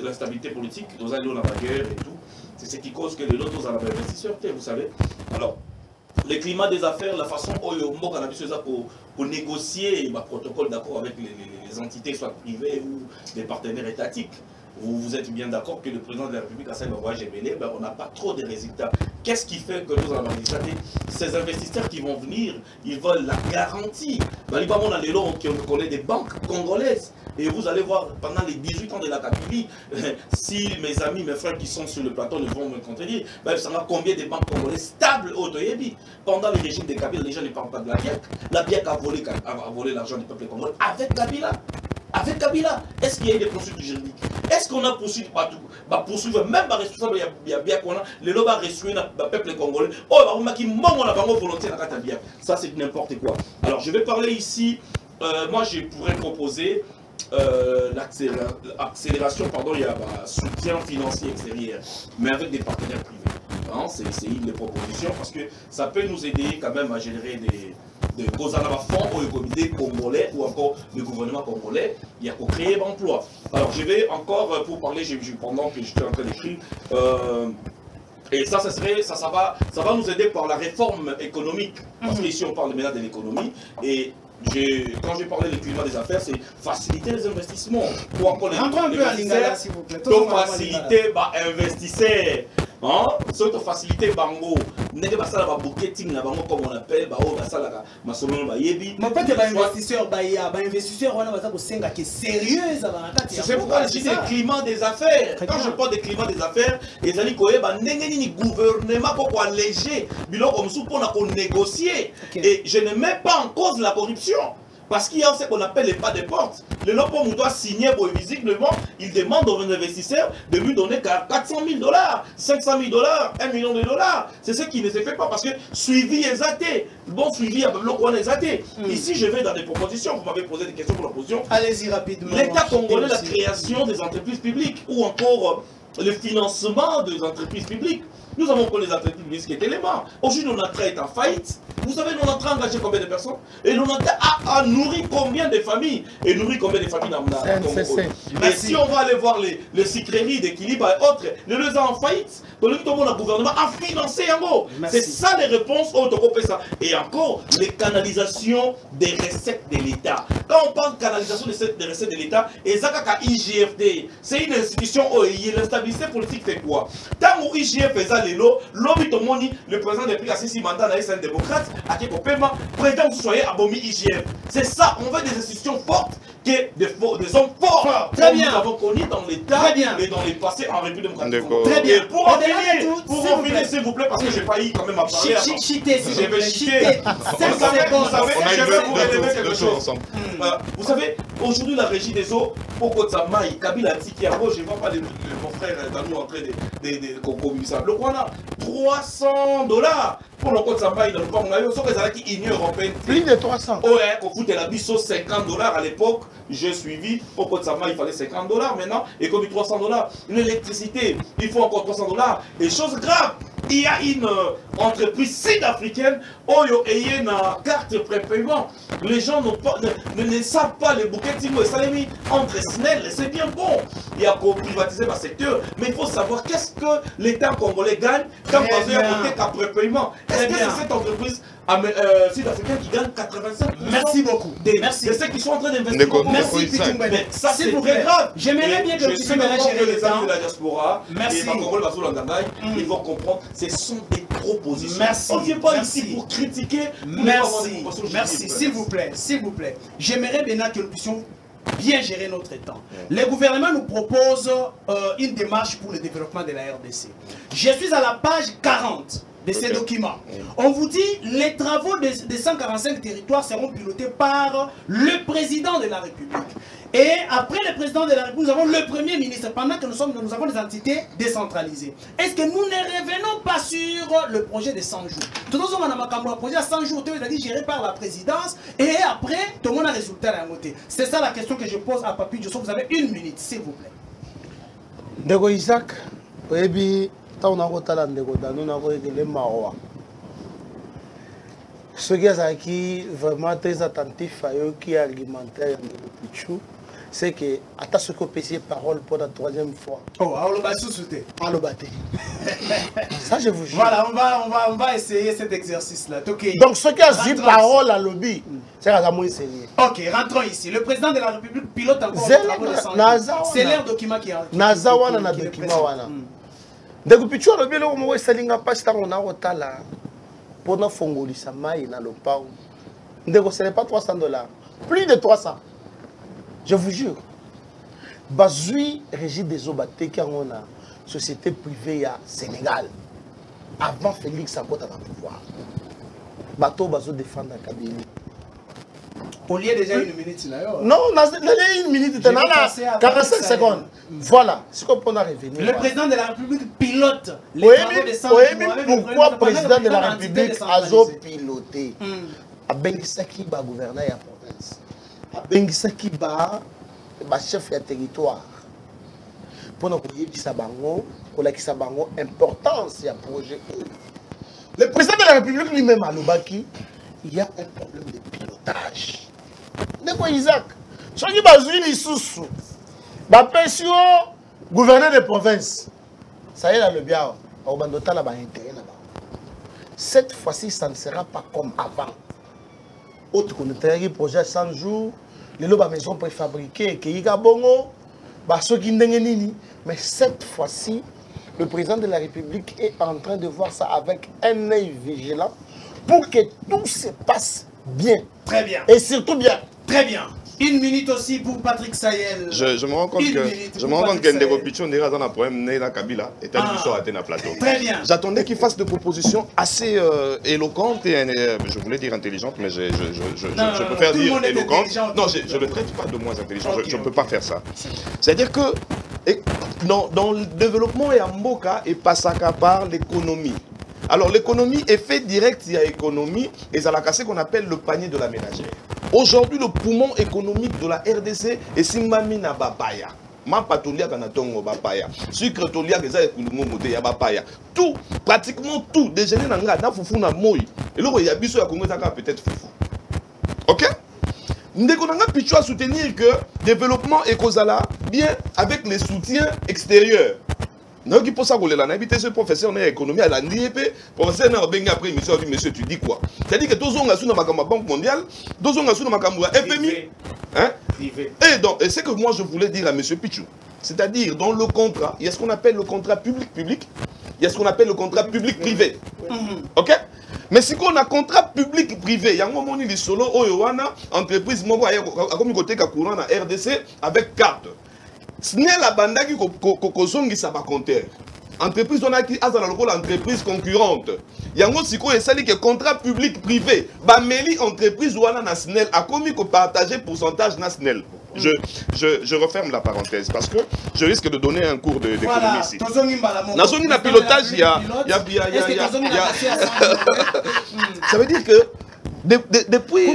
L'instabilité politique, nous allons dans la guerre et tout, c'est ce qui cause que les autres investisseurs, vous savez. Alors, le climat des affaires, la façon dont on a pour négocier un protocole d'accord avec les entités, soit privées ou des partenaires étatiques. Vous êtes bien d'accord que le président de la République a fait un voyage ébélé, on n'a pas trop de résultats. Qu'est-ce qui fait que nous avons ces investisseurs qui vont venir, ils veulent la garantie. On connaît des banques congolaises. Et vous allez voir, pendant les 18 ans de la Kabylie, si mes amis, mes frères qui sont sur le plateau ne vont me contredire, il y a combien de banques congolaises stables au Toyebi. Pendant le régime de Kabila, les gens ne parlent pas de la BIAC. La BIAC a volé l'argent du peuple congolais avec Kabila. Avec Kabila, est-ce qu'il y a eu des poursuites juridiques? Est-ce qu'on a poursuivi partout? Poursuivre même les responsables, il y a bien qu'on a, les lobes a reçu le peuple congolais. Oh, on a volonté dans la BIAC. Ça, c'est n'importe quoi. Alors, je vais parler ici, moi, je pourrais proposer l'accélération, il y a un soutien financier extérieur, mais avec des partenaires privés. C'est une des propositions parce que ça peut nous aider quand même à générer des fonds au comité congolais ou encore le gouvernement congolais, il y a pour créer l'emploi. Alors je vais encore pour parler, pendant que j'étais en train d'écrire, et ça va nous aider par la réforme économique, parce qu'ici on parle maintenant de l'économie, et quand j'ai parlé du climat des affaires, c'est faciliter les investissements. Ou encore les investisseurs, s'il vous plaît. Donc faciliter investisseurs. Surtout faciliter bango. N'est pas ça la marketing la bango comme on appelle, ça la masolo ba yebi. Mais peut-être ba investisseur on a ça ko senga qui sérieux ça va na kati. C'est pourquoi je dis le climat des affaires. Quand je parle de climat des affaires, les ali koyeba ndenge ni gouvernement pour alléger biloko musu pour na ko négocier et je ne mets pas en cause la corruption. Parce qu'il y a ce qu'on appelle les pas des portes. Le lopon doit signer pour visiblement, il demande aux investisseurs de lui donner 400 000 $, 500 000 $, 1 million de dollars. C'est ce qui ne se fait pas parce que suivi est athée. Bon suivi à Pablo est athée. Ici, je vais dans des propositions. Vous m'avez posé des questions pour l'opposition. Allez-y rapidement. L'État congolais, la création des entreprises publiques ou encore le financement des entreprises publiques. Nous avons connu les entreprises publiques qui étaient les morts. Aujourd'hui, l'ONATRA est en faillite. Vous savez, l'ONATRA a engagé combien de personnes? Et l'ONATRA a nourri combien de familles? Et nourri combien de familles dans le Congo? Et si on va aller voir les sucreries d'équilibre et autres, les deux en faillite, donc le gouvernement a financé en gros. C'est ça les réponses au ça. Et encore, les canalisations des recettes de l'État. Quand on parle de canalisation des recettes de l'État, et Zakaka IGFD, c'est une institution où l'instabilité politique fait quoi? Tant où IGF faisait les lots, le président de l'État a 6 mandats, c'est un démocrate. À quel paiement, président, vous soyez abomi IGF. C'est ça, on veut des institutions fortes, des hommes forts. Très bien. Nous avons connu dans l'État et dans les passés en République démocratique. Très bien. Pour en finir, s'il vous plaît, parce que je n'ai pas eu quand même à parler. Chiter, je vais chiter. Je vais vous révéler quelque chose. Vous savez, aujourd'hui, la régie des eaux, au Kotsamaï, Kabila Tikiaro, je ne vois pas mon frère Dami en train de concommuner. Le Rwanda, 300 $ pour le Kotsamaï, dans le Congo, sauf que c'est l'Union européenne. Plus de 300. Ouais, quand vous la biso 50 $ à l'époque, j'ai suivi, au Kotsamaï, il fallait 50 $ maintenant, et comme 300 $. L'électricité, il faut encore 300 $. Et chose grave, il y a une entreprise sud-africaine, Oyo et une carte prépaiement. Les gens ne savent pas les bouquets Timo et Salemi entre Snell, c'est bien bon. Il y a qu'à privatiser le secteur, mais il faut savoir qu'est-ce que l'État congolais gagne quand on a un carte prépaiement. Est-ce que c'est cette entreprise sud-africaine qui gagne 85 %? Merci beaucoup. Merci. C'est ceux qui sont en train d'investir. Merci Pitoumbele. Mais ça c'est très grave. J'aimerais bien que je suis d'accord que les amis de la diaspora et ils vont comprendre. Ce sont des propositions. Merci. On ne vient pas ici pour critiquer. Merci. Merci. S'il vous plaît. S'il vous plaît. J'aimerais bien que nous puissions bien gérer notre temps. Le gouvernement nous propose une démarche pour le développement de la RDC. Je suis à la page 40 de ces documents. On vous dit les travaux des 145 territoires seront pilotés par le président de la République. Et après le président de la République, nous avons le premier ministre, pendant que nous avons des entités décentralisées. Est-ce que nous ne revenons pas sur le projet de 100 jours? Tout le monde a un projet à 100 jours, géré par la présidence, et après, tout le monde a un résultat à côté. C'est ça la question que je pose à Papi Diosso. Vous avez 1 minute, s'il vous plaît. Ndeko Isaac, oyebi on a retala ndeko dano na ko ekele mawa. Ce qui est vraiment très attentif à eux qui est argumentaire de Pichou, c'est que à ce que PC parole pour la 3e fois. Oh, alors bah sous-souté. Alors batté. Ça je vous jure. Voilà, on va essayer cet exercice là. Okay. Donc ce qui a dit parole à lobby, c'est à moins sérieux. OK, rentrons ici. Le président de la République pilote encore le travaux de santé. C'est leur document qui a Nazawana na document wana. Ndeko Pichou a lobby le mo salinga pas ta on a otala. Pour nous fongolisa mai na lopao. Ndeko ce n'est pas 300 $. Plus de 300. Je vous jure. Bazui régit des Obaté qui ont une société privée à Sénégal. Avant Félix Akota dans le pouvoir. Bateau Bazo défendre la Kabylie. On y est déjà 1 minute là. Non, on a 1 minute, 45 secondes. Voilà, c'est comme on a revenu. Le président de la République pilote les travaux de santé. Pourquoi le président de la République a piloté? A Bengisaki ba gouverneur de la province. A Bengisaki ba chef de territoire. Pour nous dire bango, pour la bango importance du projet. Le président de la République lui-même à Lubaki, il y a un problème de pilotage. Ndeko Isaac, soki bazui lisusu bapesi yo gouverneur de province, ça y est là le bien, bandota la ba intérêt là-bas. Cette fois-ci, ça ne sera pas comme avant. Autre qu'on a projet 100 jours, les lots maison préfabriquées, qui y a bongo, mais cette fois-ci, le président de la République est en train de voir ça avec un œil vigilant pour que tout se passe bien. Très bien. Et surtout bien. Très bien. Une minute aussi pour Patrick Sayel. Je me rends compte que Ndeko Pichu, on dirait dans un problème né dans Kabila et t'as dit sur Athéna Plateau. Très bien. J'attendais qu'il fasse des propositions assez éloquentes et je voulais dire intelligentes, mais je préfère dire éloquentes. Non, je ne traite pas de moins intelligent. Je ne peux pas faire ça. C'est-à-dire que dans le développement et en Mboka et Passaka par l'économie. Alors l'économie, effet direct, il y a économie et ça l'a cassé qu'on appelle le panier de la ménagère. Aujourd'hui, le poumon économique de la RDC est Simbamina Bapaya. Ma patolia kanatongo Bapaya. Sucre tolia que ça est moté ya Bapaya. Tout, pratiquement tout, déjeuner nanga, na foufou na moi. Et là, il y a biso ya Congo peut-être foufou. Ok? Ndekonanga Pichu à soutenir que développement écosala bien avec les soutiens extérieurs. Non, qui peut s'enrouler là, n'habite ce professeur en économie à la NIEP, professeur n'a pas après monsieur, monsieur, tu dis quoi? C'est-à-dire que tous on a sous la Banque mondiale, tous on a sous la FMI. Hein? Et donc, c'est ce que moi je voulais dire à monsieur Pichu. C'est-à-dire, dans le contrat, il y a ce qu'on appelle le contrat public-public, il y a ce qu'on appelle le contrat public-privé. Ok? Mais si on a contrat public-privé, il y a un moment où il est solo, entreprise, comme côté courant na RDC avec carte. Ce n'est la bande qui a un compteur. Entreprise, on a qui a l'entreprise concurrente. Il y a un autre contrat public-privé. Bameli entreprise ou un national a commis que partager pourcentage national. Je referme la parenthèse parce que je risque de donner un cours d'économie ici. Dans son pilotage, il y a ça veut dire que depuis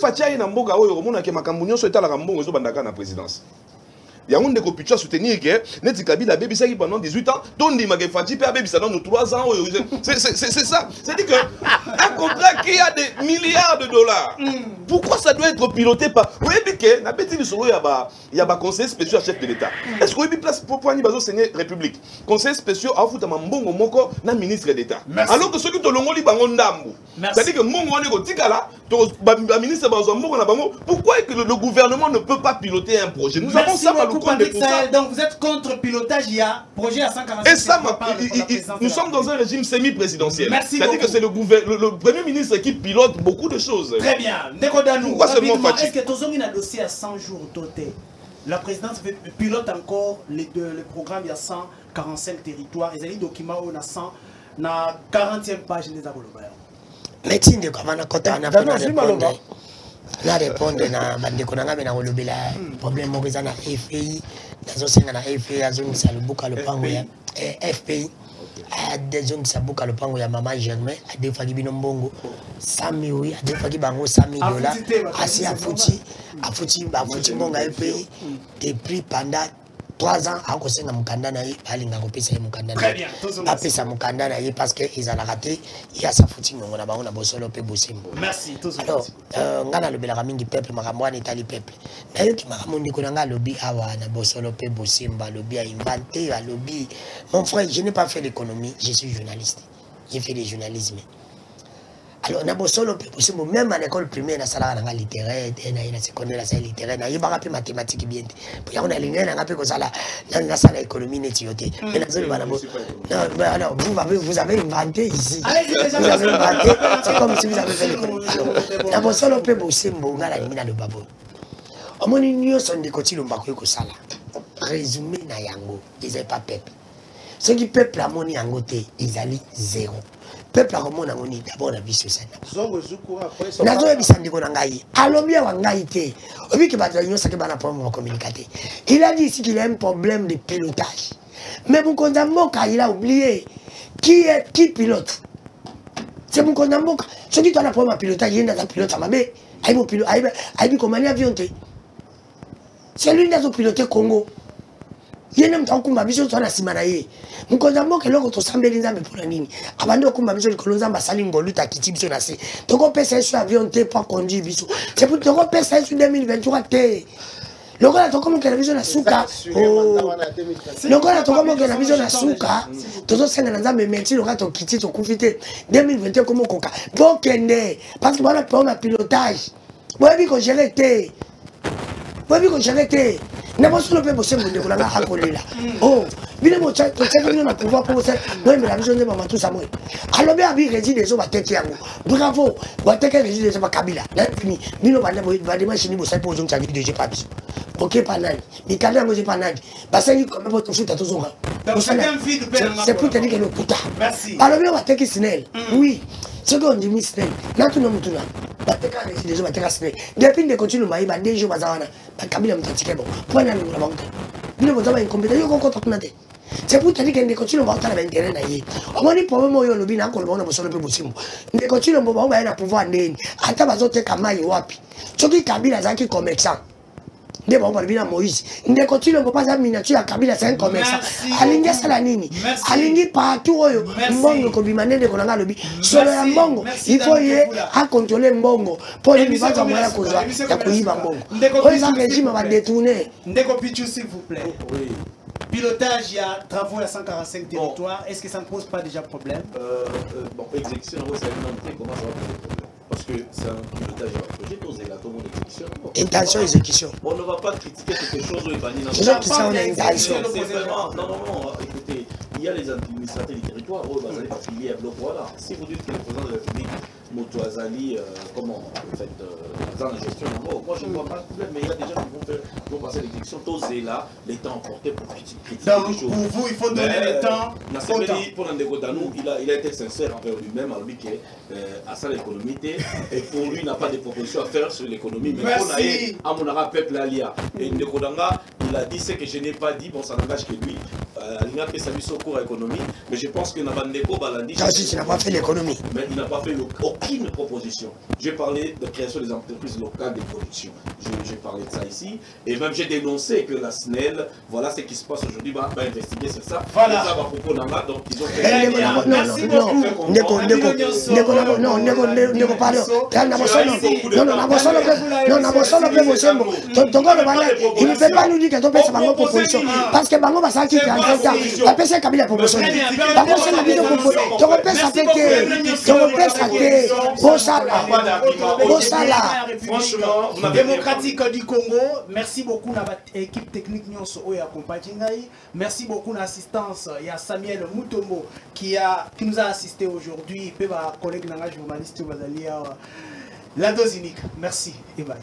Fatia Namboga Oyo ke makambo so etala Rambongo zo bandaka na présidence. Il y a un Ndeko Pichu à soutenir que Neti Kabila baby ça pendant 18 ans, Tondi Magefati pe baby ça dans 3 ans. C'est ça. C'est-à-dire que un contrat qui a des milliards de dollars. Pourquoi ça doit être piloté par oui que na beti solo il y a conseiller spécial chef de l'État. Est-ce que oui place pour poigner bazo Seigneur République. Conseiller spécial a futa mbongo moko na ministre d'État. Alors que ceux qui to longoli bango ndambo. C'est-à-dire que mbongo on est ko tikala to ministre bazo mbongo na bango. Pourquoi que le gouvernement ne peut pas piloter un projet? Nous avons ça. Donc vous êtes contre pilotage, il y a projet à 145. Et ça, nous sommes dans un régime semi-présidentiel. C'est-à-dire que c'est le Premier ministre qui pilote beaucoup de choses. Très bien. Pourquoi seulement Fatih? Est-ce que Tozongi a un dossier à 100 jours toté? La présidence pilote encore les programmes, il y a 145 territoires. Ils ont des documents où on a 100, na 40e page des Abolobert. Médecine de comment on a compté, on a fait na répondre na bandeko na ngame na kolobela problème mo bezana FPI nazo senga na FPI azongisa lubuka lopango ya FPI a dezongisa buka lopango ya mama Germain a defaki bino mbongo 100 000 a defaki bango 100 000 dollars asi afuti mbonga FPI depuis pendant 3 ans à cause de Mukanda na ye balinga kopesa ye Mukanda na apesa Mukanda na ye parce que ils ont raté il y a sa footing ngona bango na bosolo pe bosembo. Merci alors ngana lobela mingi peuple makambo ana etali peuple na yo ki makambo ndiko na nga lobby awa na bosolo pe bosemba lobby a inventé a lobby. Mon frère, je n'ai pas fait l'économie, je suis journaliste, j'ai fait du journalisme. Alors, na bosolo pe bosembo même à l'école primaire na sala na littéraire na secondaire na sala littéraire na yeba pe mathématiques bien pour ya on a lingé na pe ko sala na sala économie netioté mais na zolo bana bo non alors vous avez inventé ici vous avez inventé c'est comme si vous avez fait l'économie na bosolo pe bosembo ngala limina le babo omoni nyonso ndeko ti lomba ko sala résumé na yango ils n'ont pas peuple ce qui peuple amoni yango te ils allaient zéro. Peuple a remonté d'abord la vie sur scène. Nazo ebisa ndiko na ngai. Alobi wa ngai te. Obi ke bato nyonso ke bana problème de communiquer. Il a dit ici qu'il a un problème de pilotage. Mais Mukonza Mboka il a oublié qui pilote. C'est Mukonza Mboka. Ce qui doit un problème de pilotage, il y a un pilote à Mabé. Aïe pilote, aïe comment avion te. C'est lui qui a piloté Congo. Il y a un temps qu'on m'a vu sur la simanaïe. Nous connaissons que l'on to sambeli nzambe pour la nini. Abando ko mamiso ko nzamba salingo luta kiti biso na se. Toko pesa sur avion te pas conduire biso. C'est pour toko pesa sur 2023 te. Lokola toko mo kena biso na suka. Lokola toko mo kena biso na suka. Tozo senga nzambe menti lokola to kiti to kufite 2021 comme koka. Bokende parce que voilà pour ma pilotage. Moi bi ko gérer te. Moi bi ko gérer te. Na bosolo pe bosembo ndeko na akolela. Oh, bino motsaki bino na pouvoir pour ça non mais la vision de maman tout ça moi alors bien abi réside les autres bateki yango bravo bateki réside les autres kabila là fini bino bande bande chini bo sai pour zonga vidéo j'ai pas biso OK pas nani mikanda ngo j'ai pas nani basengi comme votre futa tozonga c'est pour te dire que le puta merci alors bien bateki sinel oui c'est qu'on dit misnel là tout non mutuna bateki réside les autres bateki sinel depuis de continue maïba des jours bazawana kabila mtatike bon point na ngula bango bino bozaba incompétent yo contre kuna te c'est pour te dire que ne continue pas à l'intérêt na yé on moni problème oyo lobi na ko lobona bosolo pe bosimu ne continue mbo ba na pouvoir ndeni ata bazote kama yi wapi soki kabila zaki commerçant ne ba ba bina Moïse ne continue mbo pas za miniature ya kabila c'est un commerçant alingi sala nini alingi partout oyo mbongo ko bimane de konanga lobi solo ya mbongo il faut y a contrôler mbongo pour les baza moya ko za ya kuiba mbongo oyo za régime va détourner Ndeko Pichu s'il vous plaît. Oui. Pilotage, il y a travaux à 145 territoires. Est-ce que ça ne pose pas déjà problème? Bon, exécution, c'est une comment ça va poser problème? Parce que c'est un pilotage à projet, tous égards, tout le monde exécution. Intention, exécution. On ne va pas critiquer quelque chose où il va dire. C'est ça qui ça, on a intention. Non, écoutez, il y a les administrateurs du territoire, où vous allez affilier à bloc, voilà. Si vous dites que le président de la République, Moutouazali, comment, en fait, dans la gestion de mort, moi je ne vois pas de problème, mais il y a des gens qui vont passer l'exécution, tous et là, les temps emportés pour critiquer les Donc, choses. pour vous, il faut donner le temps. Pour Ndeko Danou, il a été sincère envers lui-même, alors à ça l'économie, et pour lui, il n'a pas de propositions à faire sur l'économie, mais pour l'aïe, à mon arabe peuple alia. Et Ndeko Danga, il a dit ce que je n'ai pas dit, bon, ça n'engage que lui. Il n'a pas fait sa cours à l'économie, mais je pense que Ndeko Balandi. Il n'a pas fait l'économie. Mais il n'a pas fait aucune proposition. J'ai parlé de création des entreprises locales de production. J'ai parlé de ça ici. Et même j'ai dénoncé que la SNEL, voilà ce qui se passe aujourd'hui, va investiguer sur ça. Voilà. Ça va propos d'Anga, donc ils ont fait. Merci beaucoup. Il ne peut pas nous dire que ton père c'est ma proposition. Parce que Bango va sortir en 30 ans. La PC est Kabila proposition. Bango c'est la vision proposition. Tu repères ça fait que. Tu repères ça que. Bosala. Franchement, démocratique du Congo. Merci beaucoup à l'équipe technique qui accompagne. Merci beaucoup à l'assistance. Il y a Samuel Mutombo qui nous a assisté aujourd'hui. Et puis ma collègue journaliste la dose unique. Merci et bye.